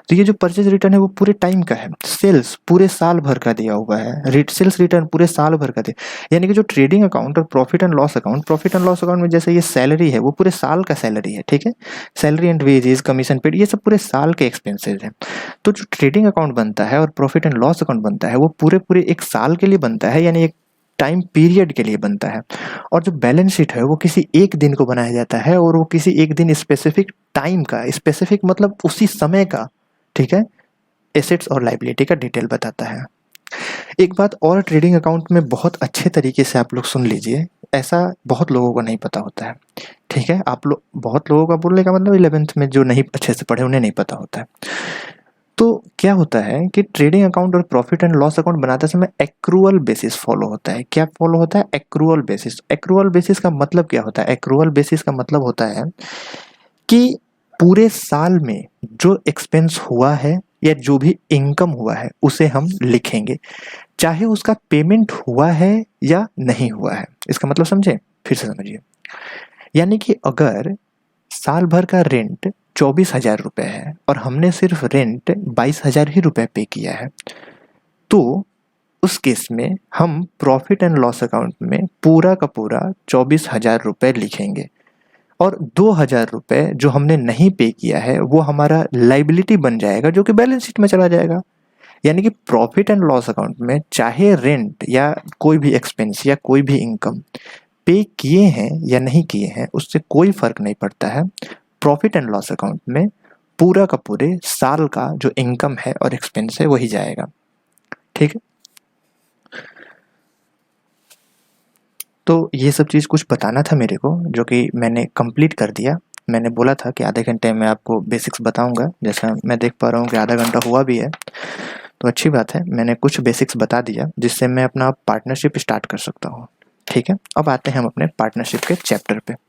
तो ये जो परचेज रिटर्न है वो पूरे टाइम का है। सेल्स पूरे साल भर का दिया हुआ है, सेल्स रिटर्न पूरे साल भर का दिया। यानी कि जो ट्रेडिंग अकाउंट और profit and loss account, profit and loss account में जैसे ये सैलरी है वो पूरे साल का सैलरी है, ठीक है। Salary and wages, commission paid, ये सब पूरे साल के एक्सपेंसेस हैं। तो जो ट्रेडिंग अकाउंट बनता है और प्रॉफिट एंड लॉस अकाउंट बनता है वो पूरे पूरे एक साल के लिए बनता है, यानी एक टाइम पीरियड के लिए बनता है। और जो बैलेंस शीट है वो किसी एक दिन को बनाया जाता है, और वो किसी एक दिन स्पेसिफिक टाइम का, स्पेसिफिक मतलब उसी समय का, ठीक है, एसेट्स और लाइबिलिटी का डिटेल बताता है। एक बात और ट्रेडिंग अकाउंट में बहुत अच्छे तरीके से आप लोग सुन लीजिए, ऐसा बहुत लोगों को नहीं पता होता है, ठीक है। आप लोग, बहुत लोगों का बोलने का मतलब 11th में जो नहीं अच्छे से पढ़े उन्हें नहीं पता होता है। तो क्या होता है कि ट्रेडिंग अकाउंट और प्रॉफिट एंड लॉस अकाउंट बनाते समय एक्रूअल बेसिस फॉलो होता है। क्या फॉलो होता है? Accrual basis. एक्रूअल बेसिस का मतलब क्या होता है? एक्रूअल बेसिस का मतलब होता है कि पूरे साल में जो एक्सपेंस हुआ है या जो भी इनकम हुआ है उसे हम लिखेंगे, चाहे उसका पेमेंट हुआ है या नहीं हुआ है। इसका मतलब समझे? फिर से समझिए। यानी कि अगर साल भर का रेंट 24,000 रुपये है और हमने सिर्फ रेंट 22,000 ही रुपये पे किया है, तो उस केस में हम प्रॉफिट एंड लॉस अकाउंट में पूरा का पूरा 24,000 रुपये लिखेंगे, और 2,000 रुपये जो हमने नहीं पे किया है वो हमारा लाइबिलिटी बन जाएगा, जो कि बैलेंस शीट में चला जाएगा। यानी कि प्रॉफिट एंड लॉस अकाउंट में चाहे रेंट या कोई भी एक्सपेंस या कोई भी इनकम पे किए हैं या नहीं किए हैं उससे कोई फर्क नहीं पड़ता है। प्रॉफिट एंड लॉस अकाउंट में पूरा का पूरे साल का जो इनकम है और एक्सपेंस है वही जाएगा, ठीक है। तो ये सब चीज़ कुछ बताना था मेरे को, जो कि मैंने कंप्लीट कर दिया। मैंने बोला था कि आधे घंटे में आपको बेसिक्स बताऊंगा, जैसा मैं देख पा रहा हूँ कि आधा घंटा हुआ भी है, तो अच्छी बात है, मैंने कुछ बेसिक्स बता दिया जिससे मैं अपना पार्टनरशिप स्टार्ट कर सकता हूँ, ठीक है। अब आते हैं हम अपने पार्टनरशिप के चैप्टर पे।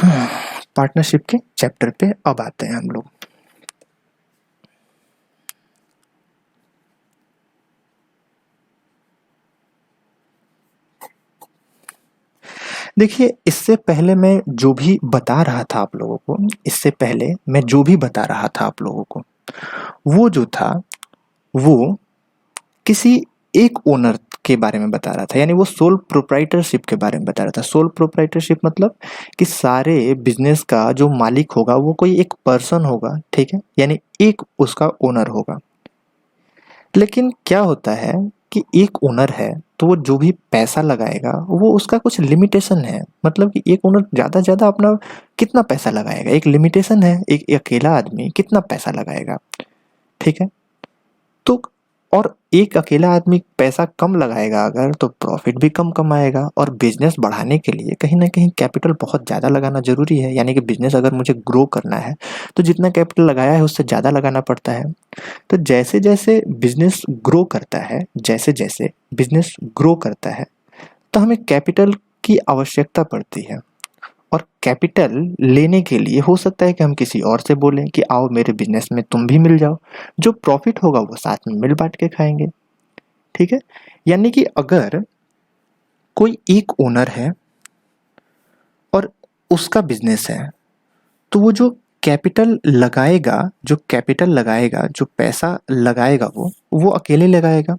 पार्टनरशिप के चैप्टर पे अब आते हैं हम लोग। देखिए, इससे पहले मैं जो भी बता रहा था आप लोगों को, इससे पहले मैं जो भी बता रहा था आप लोगों को, वो जो था वो किसी एक ओनर के बारे में बता रहा था, यानी वो सोल प्रोप्राइटरशिप के बारे में बता रहा था। सोल प्रोप्राइटरशिप मतलब कि सारे बिजनेस का जो मालिक होगा वो कोई एक पर्सन होगा, ठीक है, यानी एक उसका ओनर होगा। लेकिन क्या होता है कि एक ओनर है तो वो जो भी पैसा लगाएगा वो उसका कुछ लिमिटेशन है, मतलब कि एक ओनर ज़्यादा से ज़्यादा अपना कितना पैसा लगाएगा, एक लिमिटेशन है, एक अकेला आदमी कितना पैसा लगाएगा, ठीक है। तो और एक अकेला आदमी पैसा कम लगाएगा अगर, तो प्रॉफिट भी कम कमाएगा। और बिजनेस बढ़ाने के लिए कहीं ना कहीं कैपिटल बहुत ज़्यादा लगाना ज़रूरी है, यानी कि बिजनेस अगर मुझे ग्रो करना है तो जितना कैपिटल लगाया है उससे ज़्यादा लगाना पड़ता है। तो जैसे जैसे बिजनेस ग्रो करता है, जैसे जैसे बिजनेस ग्रो करता है तो हमें कैपिटल की आवश्यकता पड़ती है। और कैपिटल लेने के लिए हो सकता है कि हम किसी और से बोलें कि आओ मेरे बिजनेस में तुम भी मिल जाओ, जो प्रॉफिट होगा वो साथ में मिल बांट के खाएंगे, ठीक है। यानी कि अगर कोई एक ओनर है और उसका बिजनेस है तो वो जो कैपिटल लगाएगा, जो कैपिटल लगाएगा, जो पैसा लगाएगा वो अकेले लगाएगा,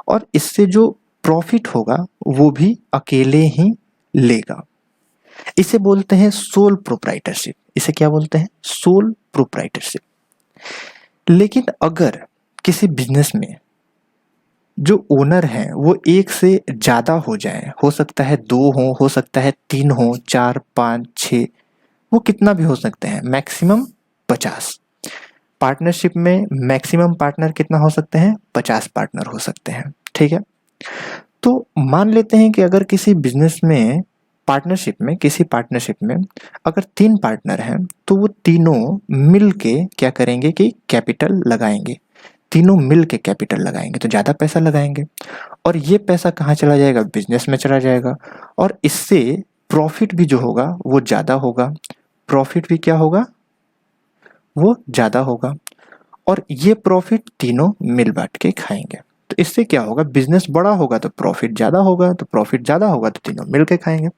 और इससे जो प्रॉफिट होगा वो भी अकेले ही लेगा। इसे बोलते हैं सोल प्रोप्राइटरशिप। इसे क्या बोलते हैं? Sole proprietorship. लेकिन अगर किसी बिजनेस में जो ओनर हैं वो एक से ज़्यादा हो जाए, हो सकता है 2 हो सकता है 3 हो, 4, 5, 6, वो कितना भी हो सकते हैं, मैक्सिमम 50। पार्टनरशिप में मैक्सिमम पार्टनर कितना हो सकते हैं? 50 पार्टनर हो सकते हैं, ठीक है। तो मान लेते हैं कि अगर किसी बिजनेस में किसी पार्टनरशिप में अगर 3 पार्टनर हैं तो वो तीनों मिल के क्या करेंगे कि कैपिटल लगाएंगे, तीनों मिल के कैपिटल लगाएंगे तो ज़्यादा पैसा लगाएंगे, और ये पैसा कहाँ चला जाएगा? बिजनेस में चला जाएगा, और इससे प्रॉफिट भी जो होगा वो ज़्यादा होगा, प्रॉफिट भी क्या होगा? वो ज़्यादा होगा, और ये प्रॉफिट तीनों मिल बांट के खाएंगे। तो इससे क्या होगा? बिजनेस बड़ा होगा तो प्रॉफिट ज़्यादा होगा, तो प्रॉफिट ज़्यादा होगा तो तीनों मिल के खाएंगे।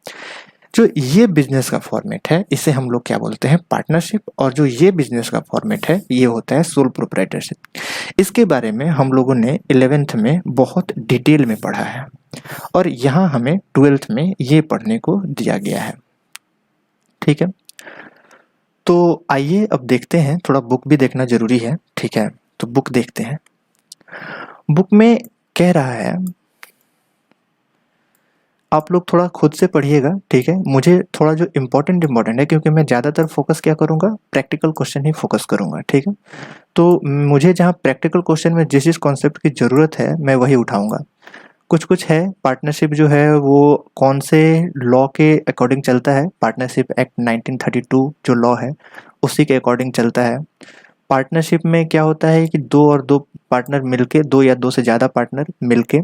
जो ये बिजनेस का फॉर्मेट है इसे हम लोग क्या बोलते हैं? पार्टनरशिप। और जो ये बिजनेस का फॉर्मेट है ये होता है सोल प्रोप्राइटरशिप। इसके बारे में हम लोगों ने 11th में बहुत डिटेल में पढ़ा है, और यहाँ हमें 12th में ये पढ़ने को दिया गया है, ठीक है। तो आइए अब देखते हैं, थोड़ा बुक भी देखना जरूरी है, ठीक है। तो बुक देखते हैं। बुक में कह रहा है, आप लोग थोड़ा खुद से पढ़िएगा, ठीक है। मुझे थोड़ा जो इम्पोर्टेंट है, क्योंकि मैं ज़्यादातर फोकस क्या करूँगा? प्रैक्टिकल क्वेश्चन ही फोकस करूँगा, ठीक है। तो मुझे जहाँ प्रैक्टिकल क्वेश्चन में जिस कॉन्सेप्ट की ज़रूरत है मैं वही उठाऊँगा। कुछ कुछ है, पार्टनरशिप जो है वो कौन से लॉ के अकॉर्डिंग चलता है? पार्टनरशिप एक्ट 1932 जो लॉ है उसी के अकॉर्डिंग चलता है। पार्टनरशिप में क्या होता है कि 2 और 2 पार्टनर मिलके, 2 या 2 से ज़्यादा पार्टनर मिलके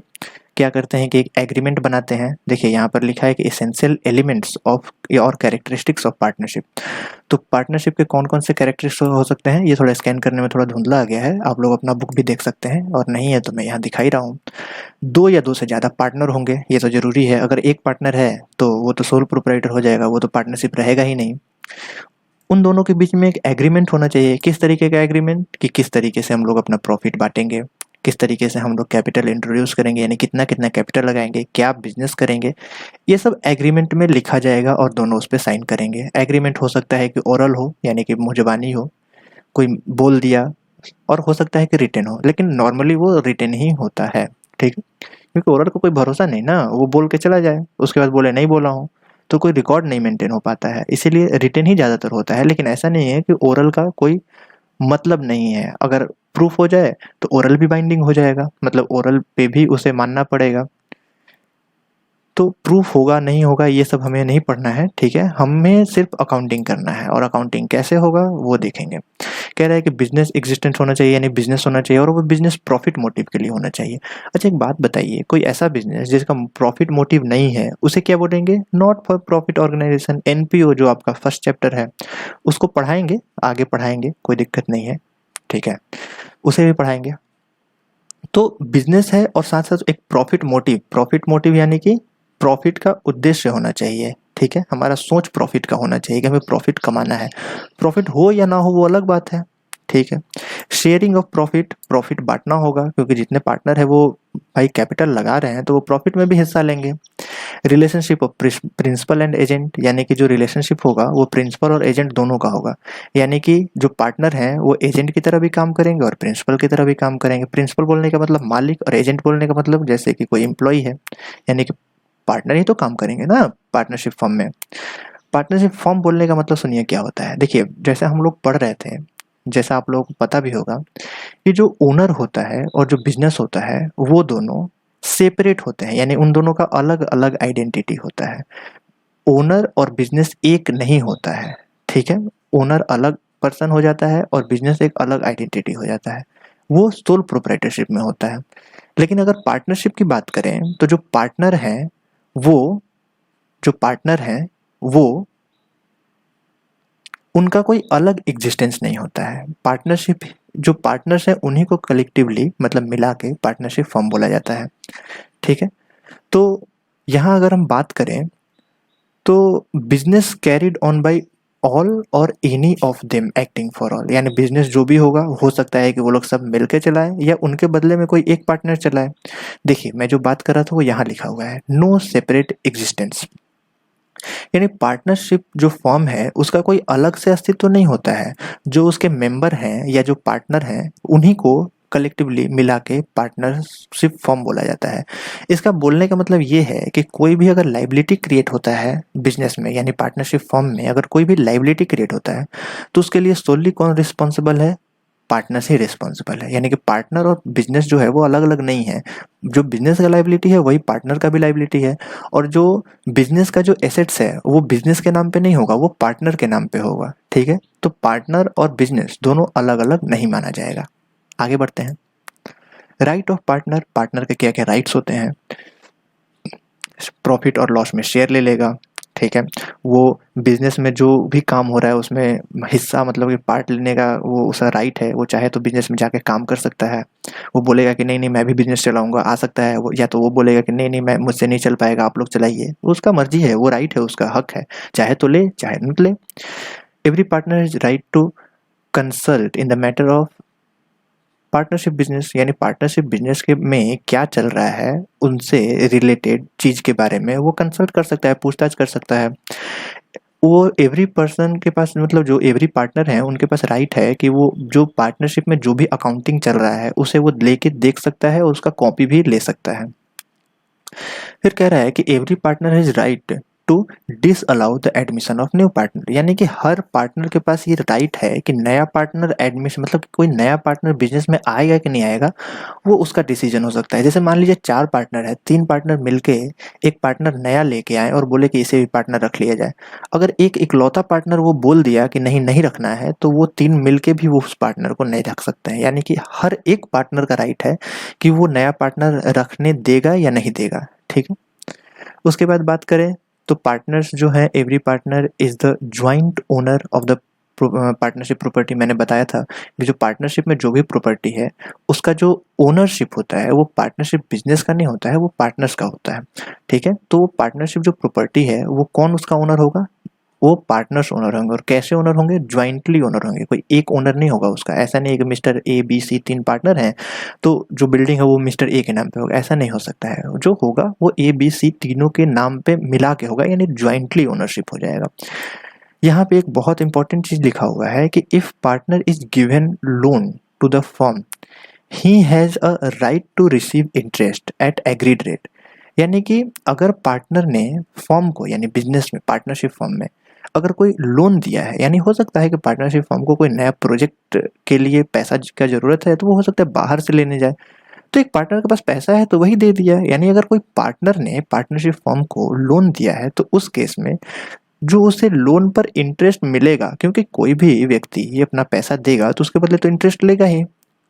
क्या करते हैं कि एक एग्रीमेंट बनाते हैं। देखिए यहाँ पर लिखा है कि एसेंशियल एलिमेंट्स ऑफ और कैरेक्टरिस्टिक्स ऑफ पार्टनरशिप। तो पार्टनरशिप के कौन कौन से कैरेक्टरिस्टिक्स हो सकते हैं? ये थोड़ा स्कैन करने में थोड़ा धुंधला आ गया है, आप लोग अपना बुक भी देख सकते हैं, और नहीं है तो मैं यहाँ दिखा ही रहा हूँ। 2 या 2 से ज़्यादा पार्टनर होंगे, ये तो ज़रूरी है। अगर एक पार्टनर है तो वो तो सोल प्रोप्राइटर हो जाएगा, वो तो पार्टनरशिप रहेगा ही नहीं। उन दोनों के बीच में एक एग्रीमेंट होना चाहिए। किस तरीके का एग्रीमेंट? कि किस तरीके से हम लोग अपना प्रॉफिट बांटेंगे, किस तरीके से हम लोग कैपिटल इंट्रोड्यूस करेंगे, यानी कितना कितना कैपिटल लगाएंगे, क्या बिजनेस करेंगे, ये सब एग्रीमेंट में लिखा जाएगा और दोनों उस पर साइन करेंगे। एग्रीमेंट हो सकता है कि ओरल हो, यानी कि मुंहजबानी हो, कोई बोल दिया, और हो सकता है कि रिटन हो, लेकिन नॉर्मली वो रिटन ही होता है, ठीक है। क्योंकि ओरल का कोई भरोसा नहीं ना, वो बोल के चला जाए उसके बाद बोले नहीं बोला हूँ, तो कोई रिकॉर्ड नहीं मेंटेन हो पाता है, इसीलिए रिटन ही ज़्यादातर होता है। लेकिन ऐसा नहीं है कि ओरल का कोई मतलब नहीं है, अगर प्रूफ हो जाए तो ओरल भी बाइंडिंग हो जाएगा, मतलब ओरल पे भी उसे मानना पड़ेगा। तो प्रूफ होगा नहीं होगा ये सब हमें नहीं पढ़ना है, ठीक है। हमें सिर्फ अकाउंटिंग करना है, और अकाउंटिंग कैसे होगा वो देखेंगे। कह रहा है कि बिजनेस एग्जिस्टेंस होना चाहिए, यानी बिजनेस होना चाहिए, और वो बिजनेस प्रॉफिट मोटिव के लिए होना चाहिए। अच्छा, एक बात बताइए, कोई ऐसा बिजनेस जिसका प्रॉफिट मोटिव नहीं है उसे क्या बोलेंगे? Not for profit organisation. NPO जो आपका फर्स्ट चैप्टर है उसको पढ़ाएंगे, आगे पढ़ाएंगे, कोई दिक्कत नहीं है, ठीक है, उसे भी पढ़ाएंगे। तो बिजनेस है और साथ साथ एक प्रॉफिट मोटिव यानी कि प्रॉफिट का उद्देश्य होना चाहिए, ठीक है, हमारा सोच प्रॉफिट का होना चाहिए कि हमें प्रॉफिट कमाना है। प्रॉफिट हो या ना हो वो अलग बात है, ठीक है। शेयरिंग ऑफ प्रॉफिट बांटना होगा, क्योंकि जितने पार्टनर है वो भाई कैपिटल लगा रहे हैं तो वो प्रॉफिट में भी हिस्सा लेंगे। Relationship of principal and agent, यानी कि जो रिलेशनशिप होगा वो प्रिंसिपल और एजेंट दोनों का होगा, यानी कि जो पार्टनर हैं वो एजेंट की तरह भी काम करेंगे और प्रिंसिपल की तरह भी काम करेंगे। प्रिंसिपल बोलने का मतलब मालिक, और एजेंट बोलने का मतलब जैसे कि कोई एम्प्लॉय है, यानी कि पार्टनर ही तो काम करेंगे ना पार्टनरशिप फर्म में। पार्टनरशिप फर्म बोलने का मतलब सुनिए क्या होता है। देखिए, जैसे हम लोग पढ़ रहे थे, जैसा आप लोगों को पता भी होगा कि जो ओनर होता है और जो बिजनेस होता है वो दोनों सेपरेट होते हैं, यानी उन दोनों का अलग अलग आइडेंटिटी होता है। ओनर और बिजनेस एक नहीं होता है, ठीक है। ओनर अलग पर्सन हो जाता है और बिजनेस एक अलग आइडेंटिटी हो जाता है, वो सोल प्रोप्राइटरशिप में होता है। लेकिन अगर पार्टनरशिप की बात करें तो वो जो पार्टनर हैं वो उनका कोई अलग एग्जिस्टेंस नहीं होता है। पार्टनरशिप, जो पार्टनर्स हैं उन्हीं को कलेक्टिवली मतलब मिला के पार्टनरशिप फर्म बोला जाता है, ठीक है। तो यहाँ अगर हम बात करें तो business carried on by all or any of them acting for all, यानी बिजनेस जो भी होगा हो सकता है कि वो लोग सब मिलके चलाएं या उनके बदले में कोई एक पार्टनर चलाए। देखिए, मैं जो बात कर रहा था वो यहाँ लिखा हुआ है, नो सेपरेट एग्जिस्टेंस, यानी पार्टनरशिप जो फॉर्म है उसका कोई अलग से अस्तित्व नहीं होता है। जो उसके मेंबर हैं या जो पार्टनर हैं उन्हीं को कलेक्टिवली मिला के पार्टनरशिप फॉर्म बोला जाता है। इसका बोलने का मतलब ये है कि कोई भी अगर लाइबिलिटी क्रिएट होता है बिजनेस में, यानी पार्टनरशिप फॉर्म में अगर कोई भी लाइबिलिटी क्रिएट होता है तो उसके लिए सोनली कौन रिस्पॉन्सिबल है? पार्टनर से रिस्पॉन्सिबल है, यानी कि पार्टनर और बिजनेस जो है वो अलग अलग नहीं है। जो बिजनेस का लाइबिलिटी है वही पार्टनर का भी लाइबिलिटी है, और जो बिजनेस का जो एसेट्स है वो बिजनेस के नाम पे नहीं होगा, वो पार्टनर के नाम पे होगा, ठीक है। तो पार्टनर और बिजनेस दोनों अलग अलग नहीं माना जाएगा। आगे बढ़ते हैं। राइट ऑफ पार्टनर, पार्टनर के क्या क्या राइट्स होते हैं? प्रॉफिट और लॉस में शेयर ले लेगा, ठीक है। वो बिजनेस में जो भी काम हो रहा है उसमें हिस्सा मतलब कि पार्ट लेने का वो उसका राइट है। वो चाहे तो बिजनेस में जाके काम कर सकता है, वो बोलेगा कि नहीं नहीं मैं भी बिजनेस चलाऊंगा, आ सकता है वो, या तो वो बोलेगा कि नहीं नहीं मैं मुझसे नहीं चल पाएगा, आप लोग चलाइए। वो उसका मर्जी है, वो राइट है, उसका हक है, चाहे तो ले चाहे न ले। Every partner is right to consult in the matter of partnership business, यानी पार्टनरशिप बिजनेस के में क्या चल रहा है उनसे रिलेटेड चीज के बारे में वो कंसल्ट कर सकता है, पूछताछ कर सकता है। वो एवरी पर्सन के पास मतलब जो एवरी पार्टनर है उनके पास राइट है कि वो जो पार्टनरशिप में जो भी अकाउंटिंग चल रहा है उसे वो लेके देख सकता है और उसका कॉपी भी ले सकता है। फिर कह रहा है कि every partner has right to disallow the admission of new partner, यानी कि हर पार्टनर के पास ये राइट है कि नया पार्टनर एडमिशन मतलब कि कोई नया पार्टनर बिजनेस में आएगा कि नहीं आएगा वो उसका डिसीजन हो सकता है। जैसे मान लीजिए 4 पार्टनर है, 3 पार्टनर मिलके एक पार्टनर नया लेके आए और बोले कि इसे भी पार्टनर रख लिया जाए। अगर एक इकलौता पार्टनर वो बोल दिया कि नहीं नहीं रखना है तो वो 3 मिलके भी वो उस पार्टनर को नहीं रख सकते हैं, यानी कि हर एक पार्टनर का राइट है कि वो नया पार्टनर रखने देगा या नहीं देगा, ठीक है। उसके बाद बात करें तो पार्टनर्स जो है every partner is the joint owner of the partnership property. मैंने बताया था कि जो पार्टनरशिप में जो भी प्रॉपर्टी है उसका जो ओनरशिप होता है वो पार्टनरशिप बिजनेस का नहीं होता है, वो पार्टनर्स का होता है, ठीक है। तो पार्टनरशिप जो प्रॉपर्टी है वो कौन उसका ओनर होगा? वो पार्टनर्स ओनर होंगे। और कैसे ओनर होंगे? ज्वाइंटली ओनर होंगे, कोई एक ओनर नहीं होगा उसका। ऐसा नहीं है कि mister A B C 3 partner हैं तो जो बिल्डिंग है वो मिस्टर ए के नाम पे होगा, ऐसा नहीं हो सकता है। जो होगा वो ए बी सी तीनों के नाम पे मिला के होगा, यानी ज्वाइंटली ओनरशिप हो जाएगा। यहाँ पे एक बहुत इंपॉर्टेंट चीज लिखा हुआ है कि if partner is given loan to the firm he has a right to receive interest at agreed rate, यानी कि अगर पार्टनर ने फर्म को यानी बिजनेस में पार्टनरशिप फर्म में अगर कोई लोन दिया है, यानी हो सकता है कि पार्टनरशिप फर्म को कोई नया प्रोजेक्ट के लिए पैसा का जरूरत है तो वो हो सकता है बाहर से लेने जाए, तो एक पार्टनर के पास पैसा है तो वही दे दिया। यानी अगर कोई पार्टनर ने पार्टनरशिप फर्म को लोन दिया है तो उस केस में जो उसे लोन पर इंटरेस्ट मिलेगा, क्योंकि कोई भी व्यक्ति अपना पैसा देगा तो उसके बदले तो इंटरेस्ट लेगा ही।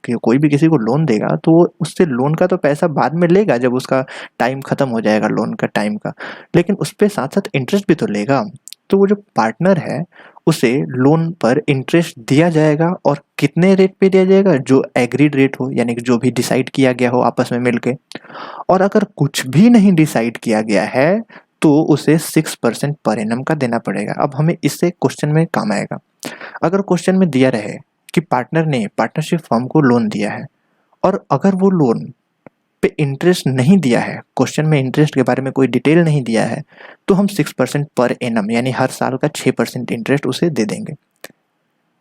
कि कोई भी किसी को लोन देगा तो वो उससे लोन का तो पैसा बाद में लेगा जब उसका टाइम खत्म हो जाएगा लोन का टाइम का, लेकिन उस पे साथ साथ इंटरेस्ट भी तो लेगा। तो वो जो पार्टनर है उसे लोन पर इंटरेस्ट दिया जाएगा, और कितने रेट पे दिया जाएगा, जो एग्रीड रेट हो, यानी कि जो भी डिसाइड किया गया हो आपस में मिलके। और अगर कुछ भी नहीं डिसाइड किया गया है तो उसे 6% पर एनम का देना पड़ेगा। अब हमें इससे क्वेश्चन में काम आएगा। अगर क्वेश्चन में दिया रहे कि पार्टनर ने पार्टनरशिप फर्म को लोन दिया है, और अगर वो लोन पे इंटरेस्ट नहीं दिया है, क्वेश्चन में इंटरेस्ट के बारे में कोई डिटेल नहीं दिया है, तो हम 6% पर एनम यानी हर साल का 6% इंटरेस्ट उसे दे देंगे।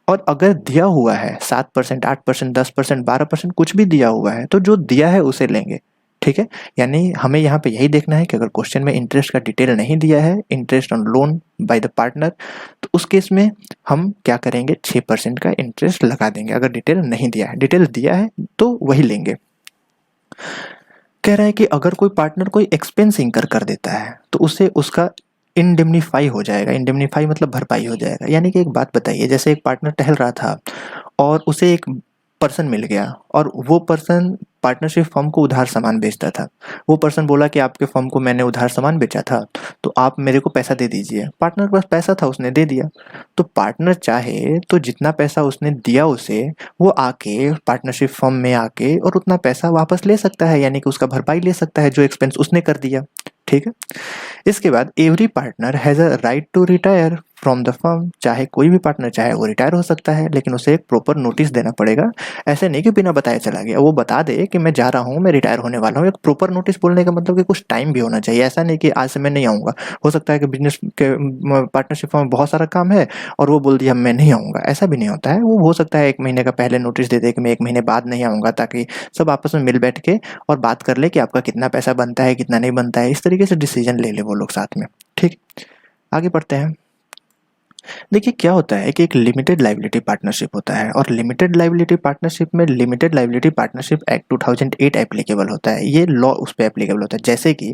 और अगर दिया हुआ है 7%, 8%, 10%, 12%, कुछ भी दिया हुआ है, तो जो दिया है उसे लेंगे। ठीक है, यानी हमें यहाँ पे यही देखना है कि अगर क्वेश्चन में इंटरेस्ट का डिटेल नहीं दिया है, interest on loan by the partner, तो उस केस में हम क्या करेंगे, 6% का इंटरेस्ट लगा देंगे। अगर डिटेल नहीं दिया है, डिटेल दिया है तो वही लेंगे। कह रहा है कि अगर कोई पार्टनर कोई एक्सपेंस इंकर कर देता है तो उसे उसका इंडेमनीफाई हो जाएगा। इंडेमनीफाई मतलब भरपाई हो जाएगा। यानी कि एक बात बताइए, जैसे एक पार्टनर टहल रहा था और उसे एक पर्सन मिल गया, और वो पर्सन पार्टनरशिप फर्म को उधार सामान बेचता था। वो पर्सन बोला कि आपके फर्म को मैंने उधार सामान बेचा था, तो आप मेरे को पैसा दे दीजिए। पार्टनर के पास पैसा था, उसने दे दिया। तो पार्टनर चाहे तो जितना पैसा उसने दिया उसे, वो आके पार्टनरशिप फर्म में आके और उतना पैसा वापस ले सकता है, यानी कि उसका भरपाई ले सकता है जो एक्सपेंस उसने कर दिया। ठीक है। इसके बाद every partner has a right to retire from the firm. चाहे कोई भी पार्टनर चाहे वो रिटायर हो सकता है, लेकिन उसे एक प्रॉपर नोटिस देना पड़ेगा। ऐसे नहीं कि बिना बताए चला गया। वो बता दे कि मैं जा रहा हूँ, मैं रिटायर होने वाला हूँ। एक प्रॉपर नोटिस बोलने का मतलब कि कुछ टाइम भी होना चाहिए। ऐसा नहीं कि आज से मैं नहीं आऊँगा। हो सकता है कि बिजनेस के पार्टनरशिप फर्म में बहुत सारा काम है और वो बोल दिया मैं नहीं आऊँगा। ऐसा भी नहीं होता है। वो हो सकता है 1 महीने का पहले नोटिस दे दे कि मैं 1 महीने बाद नहीं आऊँगा, ताकि सब आपस में मिल बैठ के और बात कर ले कि आपका कितना पैसा बनता है, कितना नहीं बनता है। इस तरीके से डिसीजन ले ले वो लोग साथ में। ठीक, आगे बढ़ते हैं। देखिए क्या होता है कि एक लिमिटेड लायबिलिटी पार्टनरशिप होता है, और लिमिटेड लायबिलिटी पार्टनरशिप में limited liability partnership act 2008 applicable होता है। ये लॉ उस पर एप्लीकेबल होता है। जैसे कि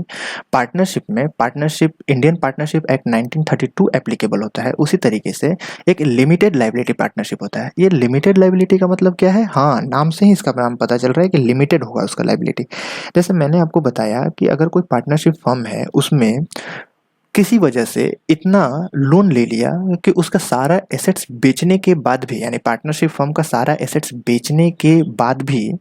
पार्टनरशिप में partnership Indian partnership act 1932 applicable होता है, उसी तरीके से एक लिमिटेड लायबिलिटी पार्टनरशिप होता है। ये लिमिटेड लायबिलिटी का मतलब क्या है? हाँ, नाम से ही इसका नाम पता चल रहा है कि लिमिटेड होगा उसका लायबिलिटी। जैसे मैंने आपको बताया कि अगर कोई पार्टनरशिप फर्म है, उसमें किसी वजह से इतना लोन ले लिया कि उसका सारा एसेट्स बेचने के बाद भी, यानी पार्टनरशिप फर्म का सारा एसेट्स बेचने के बाद भी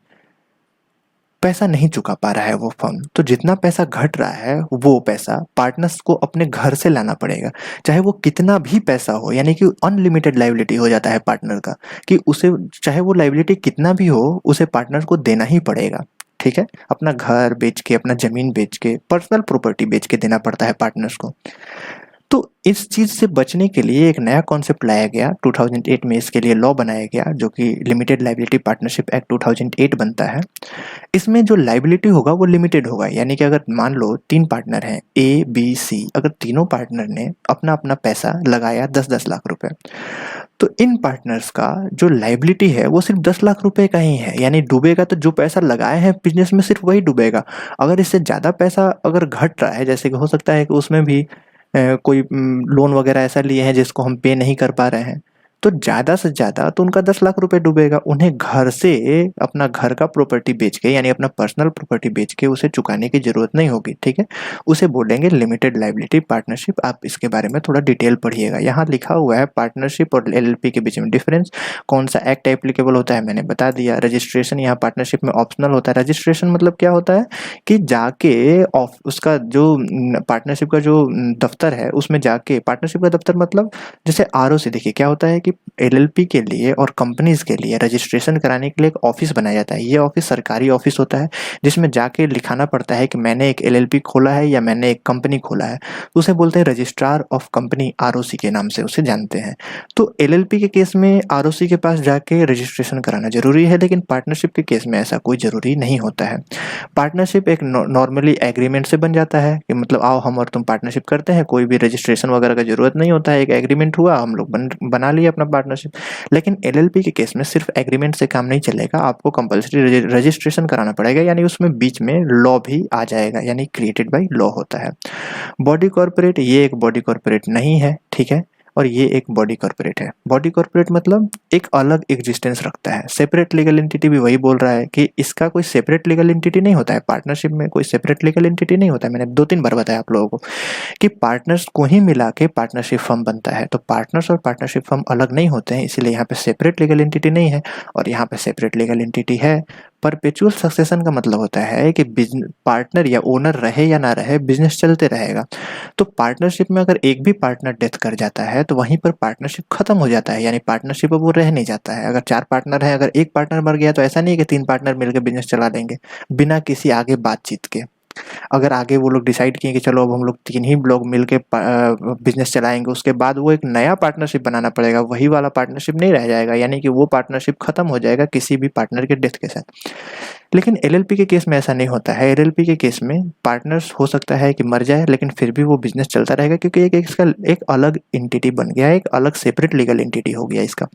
पैसा नहीं चुका पा रहा है वो फर्म, तो जितना पैसा घट रहा है वो पैसा पार्टनर्स को अपने घर से लाना पड़ेगा, चाहे वो कितना भी पैसा हो। यानी कि अनलिमिटेड लायबिलिटी हो जाता है पार्टनर का, कि उसे चाहे वो लायबिलिटी कितना भी हो उसे पार्टनर को देना ही पड़ेगा। ठीक है, अपना घर बेच के, अपना जमीन बेच के, पर्सनल प्रॉपर्टी बेच के देना पड़ता है पार्टनर्स को। तो इस चीज़ से बचने के लिए एक नया कॉन्सेप्ट लाया गया 2008 में। इसके लिए लॉ बनाया गया जो कि लिमिटेड लायबिलिटी पार्टनरशिप एक्ट 2008 बनता है। इसमें जो लायबिलिटी होगा वो लिमिटेड होगा। यानी कि अगर मान लो 3 पार्टनर हैं ए बी सी, अगर तीनों पार्टनर ने अपना अपना पैसा लगाया 10-10 लाख रुपए, तो इन पार्टनर्स का जो लायबिलिटी है वो सिर्फ 10 लाख रुपए का ही है। यानी डूबेगा तो जो पैसा लगाए हैं बिजनेस में सिर्फ वही डूबेगा। अगर इससे ज़्यादा पैसा अगर घट रहा है, जैसे कि हो सकता है कि उसमें भी कोई लोन वगैरह ऐसा लिए हैं जिसको हम पे नहीं कर पा रहे हैं, तो ज़्यादा से ज़्यादा तो उनका 10 लाख रुपए डूबेगा। उन्हें घर से अपना घर का प्रॉपर्टी बेच के, यानी अपना पर्सनल प्रॉपर्टी बेच के उसे चुकाने की ज़रूरत नहीं होगी। ठीक है, उसे बोलेंगे लिमिटेड लायबिलिटी पार्टनरशिप। आप इसके बारे में थोड़ा डिटेल पढ़िएगा। यहाँ लिखा हुआ है पार्टनरशिप और एलएलपी के बीच में डिफरेंस, कौन सा एक्ट एप्लीकेबल होता है मैंने बता दिया। रजिस्ट्रेशन यहाँ पार्टनरशिप में ऑप्शनल होता है। रजिस्ट्रेशन मतलब क्या होता है कि जाके उसका जो पार्टनरशिप का जो दफ्तर है उसमें जाके, पार्टनरशिप का दफ्तर मतलब जैसे आरओसी। देखिए क्या होता है कि एलएलपी के लिए और कंपनीज के लिए रजिस्ट्रेशन कराने के लिए एक ऑफिस बनाया जाता है। ये ऑफिस सरकारी ऑफिस होता है जिसमें जाके लिखाना पड़ता है कि मैंने एक एलएलपी खोला है या मैंने एक कंपनी खोला है। तो उसे बोलते हैं रजिस्ट्रार ऑफ कंपनी, आरओसी के नाम से उसे जानते हैं। तो एलएलपी के केस में आरओसी के पास जाके रजिस्ट्रेशन कराना जरूरी है, लेकिन पार्टनरशिप के केस में ऐसा कोई जरूरी नहीं होता है। पार्टनरशिप एक नॉर्मली एग्रीमेंट से बन जाता है कि मतलब आओ हम और तुम पार्टनरशिप करते हैं, कोई भी रजिस्ट्रेशन वगैरह का जरूरत नहीं होता है। एक एग्रीमेंट हुआ, हम लोग बना लिए अपना अपना पार्टनरशिप। लेकिन एलएलपी के केस में सिर्फ एग्रीमेंट से काम नहीं चलेगा, आपको कंपल्सरी रजिस्ट्रेशन कराना पड़ेगा, यानी उसमें बीच में लॉ भी आ जाएगा, यानी क्रिएटेड बाय लॉ होता है। बॉडी कॉर्पोरेट, ये एक बॉडी कॉर्पोरेट नहीं है, ठीक है, और ये एक बॉडी कॉर्पोरेट है। बॉडी कॉर्पोरेट मतलब एक अलग एग्जिस्टेंस रखता है। सेपरेट लीगल एंटिटी भी वही बोल रहा है कि इसका कोई सेपरेट लीगल एंटिटी नहीं होता है, पार्टनरशिप में कोई सेपरेट लीगल एंटिटी नहीं होता है। मैंने 2-3 बार बताया आप लोगों को कि पार्टनर्स को ही मिला के पार्टनरशिप फर्म बनता है, तो पार्टनर्स और पार्टनरशिप फर्म अलग नहीं होते हैं, इसीलिए यहाँ पे सेपरेट लीगल एंटिटी नहीं है, और यहाँ पे सेपरेट लीगल एंटिटी है। परपेचुअल सक्सेशन का मतलब होता है कि पार्टनर या ओनर रहे या ना रहे, बिजनेस चलते रहेगा। तो पार्टनरशिप में अगर एक भी पार्टनर डेथ कर जाता है तो वहीं पर पार्टनरशिप खत्म हो जाता है, यानी पार्टनरशिप अब वो रह नहीं जाता है। अगर 4 पार्टनर है, अगर एक पार्टनर मर गया तो ऐसा नहीं है कि 3 पार्टनर मिलकर बिजनेस चला देंगे बिना किसी आगे बातचीत के। अगर आगे वो लोग डिसाइड किए कि चलो अब हम लोग 3 ही लोग मिलके बिजनेस चलाएंगे, उसके बाद वो एक नया पार्टनरशिप बनाना पड़ेगा, वही वाला पार्टनरशिप नहीं रह जाएगा, यानी कि वो पार्टनरशिप खत्म हो जाएगा किसी भी पार्टनर के डेथ के साथ। लेकिन एलएलपी के केस में ऐसा नहीं होता है। एलएलपी के केस में पार्टनर्स हो सकता है कि मर जाए, लेकिन फिर भी वो बिजनेस चलता रहेगा, क्योंकि एक इसका एक अलग एंटिटी बन गया है, एक अलग सेपरेट लीगल एंटिटी हो गया इसका।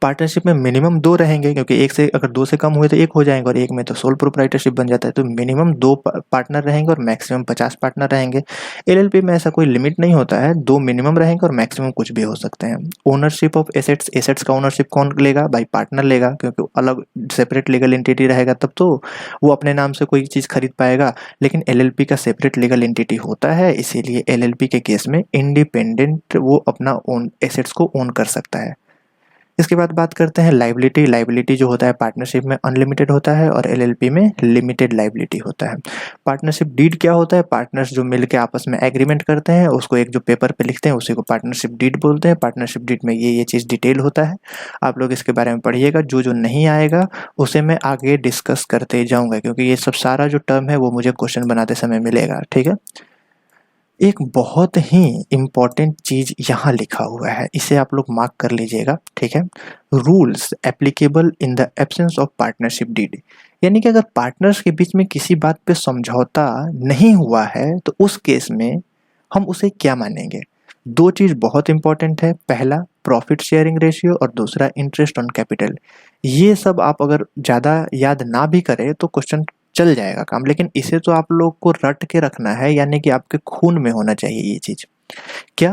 पार्टनरशिप में मिनिमम 2 रहेंगे, क्योंकि एक से अगर 2 से कम हुए तो 1 हो जाएंगे, और एक में तो सोल प्रोप्राइटरशिप बन जाता है। तो मिनिमम 2 पार्टनर रहेंगे और मैक्सिमम 50 पार्टनर रहेंगे। एलएलपी में ऐसा कोई लिमिट नहीं होता है, 2 मिनिमम रहेंगे और मैक्सिमम कुछ भी हो सकते हैं। ओनरशिप ऑफ एसेट्स, एसेट्स का ओनरशिप कौन लेगा? भाई पार्टनर लेगा, क्योंकि अलग सेपरेट लीगल एंटिटी रहेगा तब तो वो अपने नाम से कोई चीज़ खरीद पाएगा। लेकिन एलएलपी का सेपरेट लीगल एंटिटी होता है, इसीलिए एलएलपी के केस में इंडिपेंडेंट वो अपना ओन एसेट्स को ओन कर सकता है। इसके बाद बात करते हैं लाइबिलिटी। लाइबिलिटी जो होता है पार्टनरशिप में अनलिमिटेड होता है और एलएलपी में लिमिटेड लाइबिलिटी होता है। पार्टनरशिप डीड क्या होता है? पार्टनर्स जो मिलके आपस में एग्रीमेंट करते हैं, उसको एक जो पेपर पे लिखते हैं उसी को पार्टनरशिप डीड बोलते हैं। पार्टनरशिप डीड में ये चीज़ डिटेल होता है, आप लोग इसके बारे में पढ़िएगा। जो नहीं आएगा उसे मैं आगे डिस्कस करते जाऊँगा, क्योंकि ये सब सारा जो टर्म है वो मुझे क्वेश्चन बनाते समय मिलेगा, ठीक है। एक बहुत ही इम्पॉर्टेंट चीज़ यहाँ लिखा हुआ है, इसे आप लोग मार्क कर लीजिएगा, ठीक है। Rules applicable in the absence of partnership deed, यानी कि अगर पार्टनर्स के बीच में किसी बात पे समझौता नहीं हुआ है तो उस केस में हम उसे क्या मानेंगे? 2 चीज़ बहुत इंपॉर्टेंट है, पहला प्रॉफिट शेयरिंग रेशियो और दूसरा इंटरेस्ट ऑन कैपिटल। ये सब आप अगर ज़्यादा याद ना भी करें तो क्वेश्चन चल जाएगा काम, लेकिन इसे तो आप लोग को रट के रखना है, यानी कि आपके खून में होना चाहिए ये चीज़। क्या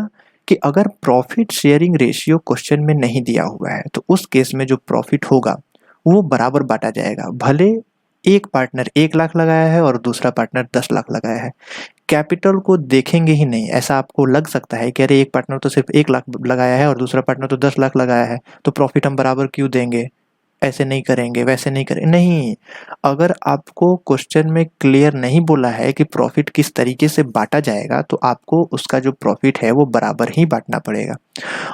कि अगर प्रॉफिट शेयरिंग रेशियो क्वेश्चन में नहीं दिया हुआ है तो उस केस में जो प्रॉफिट होगा वो बराबर बांटा जाएगा, भले एक पार्टनर 1 लाख लगाया है और दूसरा पार्टनर 10 लाख लगाया है। कैपिटल को देखेंगे ही नहीं। ऐसा आपको लग सकता है कि अरे एक पार्टनर तो सिर्फ 1 लाख लगाया है और दूसरा पार्टनर तो 10 लाख लगाया है, तो प्रॉफिट हम बराबर क्यों देंगे, ऐसे नहीं करेंगे, वैसे नहीं करेंगे। नहीं, अगर आपको क्वेश्चन में क्लियर नहीं बोला है कि प्रॉफिट किस तरीके से बांटा जाएगा तो आपको उसका जो प्रॉफिट है वो बराबर ही बांटना पड़ेगा।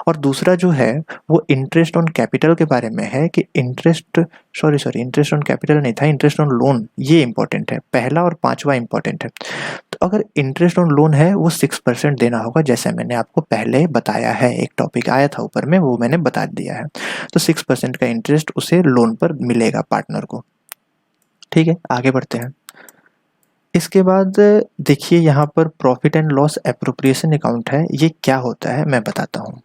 और दूसरा जो है वो इंटरेस्ट ऑन कैपिटल के बारे में है कि इंटरेस्ट ऑन कैपिटल नहीं था, इंटरेस्ट ऑन लोन, ये इंपॉर्टेंट है। पहला और 5वां इंपॉर्टेंट है। तो अगर इंटरेस्ट ऑन लोन है वो 6% देना होगा, जैसे मैंने आपको पहले बताया है, एक टॉपिक आया था ऊपर में वो मैंने बता दिया है। तो 6% का इंटरेस्ट उसे लोन पर मिलेगा पार्टनर को, ठीक है। आगे बढ़ते हैं। इसके बाद देखिए यहाँ पर profit and loss appropriation account है, ये क्या होता है मैं बताता हूँ।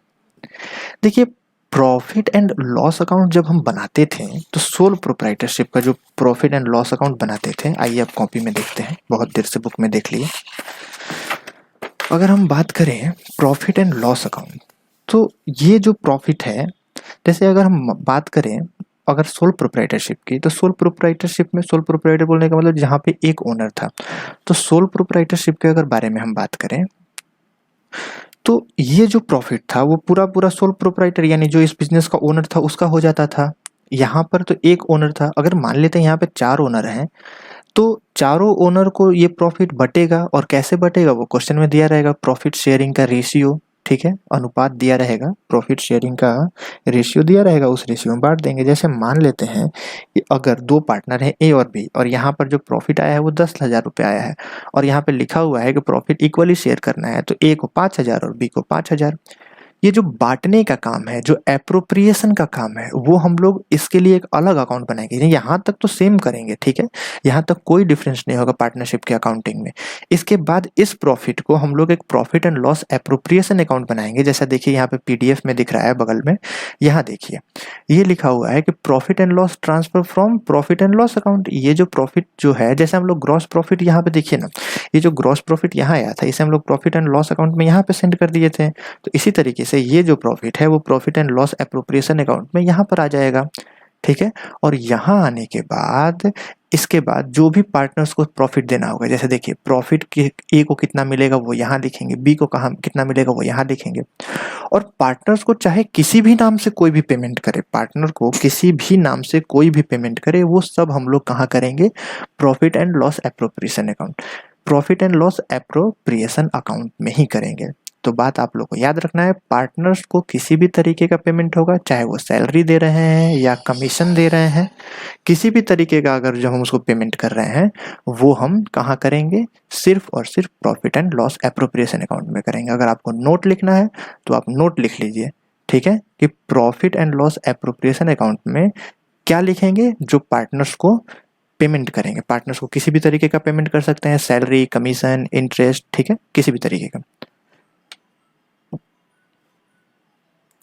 देखिए प्रॉफिट एंड लॉस अकाउंट जब हम बनाते थे तो सोल प्रोप्राइटरशिप का जो प्रॉफिट एंड लॉस अकाउंट बनाते थे, आइए आप कॉपी में देखते हैं, बहुत देर से बुक में देख लिए। अगर हम बात करें प्रॉफिट एंड लॉस अकाउंट, तो ये जो प्रॉफिट है, जैसे अगर हम बात करें अगर सोल प्रोप्राइटरशिप की, तो सोल प्रोप्राइटरशिप में सोल प्रोप्राइटर बोलने का मतलब जहाँ पे एक ओनर था, तो सोल प्रोप्राइटरशिप के अगर बारे में हम बात करें तो ये जो प्रॉफिट था वो पूरा सोल प्रोप्राइटर यानी जो इस बिजनेस का ओनर था उसका हो जाता था। यहाँ पर तो एक ओनर था, अगर मान लेते हैं यहाँ पे 4 ओनर हैं तो चारों ओनर को ये प्रॉफिट बटेगा, और कैसे बटेगा वो क्वेश्चन में दिया रहेगा। प्रॉफिट शेयरिंग का रेशियो, ठीक है, अनुपात दिया रहेगा, प्रॉफिट शेयरिंग का रेशियो दिया रहेगा, उस रेशियो में बांट देंगे। जैसे मान लेते हैं कि अगर 2 पार्टनर हैं ए और बी, और यहाँ पर जो प्रॉफिट आया है वो 10,000 रुपये आया है, और यहाँ पे लिखा हुआ है कि प्रॉफिट इक्वली शेयर करना है, तो ए को 5,000 और बी को 5,000। ये जो बाँटने का काम है, जो एप्रोप्रिएशन का काम है, वो हम लोग इसके लिए एक अलग अकाउंट बनाएँगे। यहाँ तक तो सेम करेंगे, ठीक है? यहाँ तक कोई डिफरेंस नहीं होगा पार्टनरशिप के अकाउंटिंग में। इसके बाद इस प्रॉफिट को हम लोग एक profit and loss appropriation account बनाएँगे। जैसा देखिए यहाँ पे पीडीएफ में दिख रहा है बगल में, यहाँ देखिए, ये लिखा हुआ है कि profit and loss transfer from profit and loss account. ये जो प्रॉफिट जो है, जैसे हम लोग ग्रॉस प्रॉफिट यहाँ पे देखिए ना, ये जो ग्रॉस प्रॉफिट यहाँ आया था, इसे हम लोग प्रॉफिट एंड लॉस अकाउंट में यहाँ पे सेंड कर दिए थे। तो इसी तरीके से ये जो प्रॉफिट है वो profit and loss appropriation account में यहाँ पर आ जाएगा, ठीक है? और यहाँ आने के बाद इसके बाद जो भी पार्टनर्स को प्रॉफिट देना होगा, जैसे देखिए प्रॉफिट ए को कितना मिलेगा वो यहाँ लिखेंगे, बी को कहाँ कितना मिलेगा वो यहाँ लिखेंगे। और पार्टनर्स को चाहे किसी भी नाम से कोई भी पेमेंट करे, पार्टनर को किसी भी नाम से कोई भी पेमेंट करे, वो सब हम लोग कहाँ करेंगे? Profit and loss appropriation account, profit and loss appropriation account में ही करेंगे। तो बात आप लोग को याद रखना है, पार्टनर्स को किसी भी तरीके का पेमेंट होगा, चाहे वो सैलरी दे रहे हैं या कमीशन दे रहे हैं, किसी भी तरीके का अगर जब हम उसको पेमेंट कर रहे हैं, वो हम कहाँ करेंगे? सिर्फ और सिर्फ profit and loss appropriation account में करेंगे। अगर आपको नोट लिखना है तो आप नोट लिख लीजिए, ठीक है? कि profit and loss appropriation account में क्या लिखेंगे? जो पार्टनर्स को पेमेंट करेंगे, पार्टनर्स को किसी भी तरीके का पेमेंट कर सकते हैं, सैलरी, कमीशन, इंटरेस्ट, ठीक है? किसी भी तरीके का।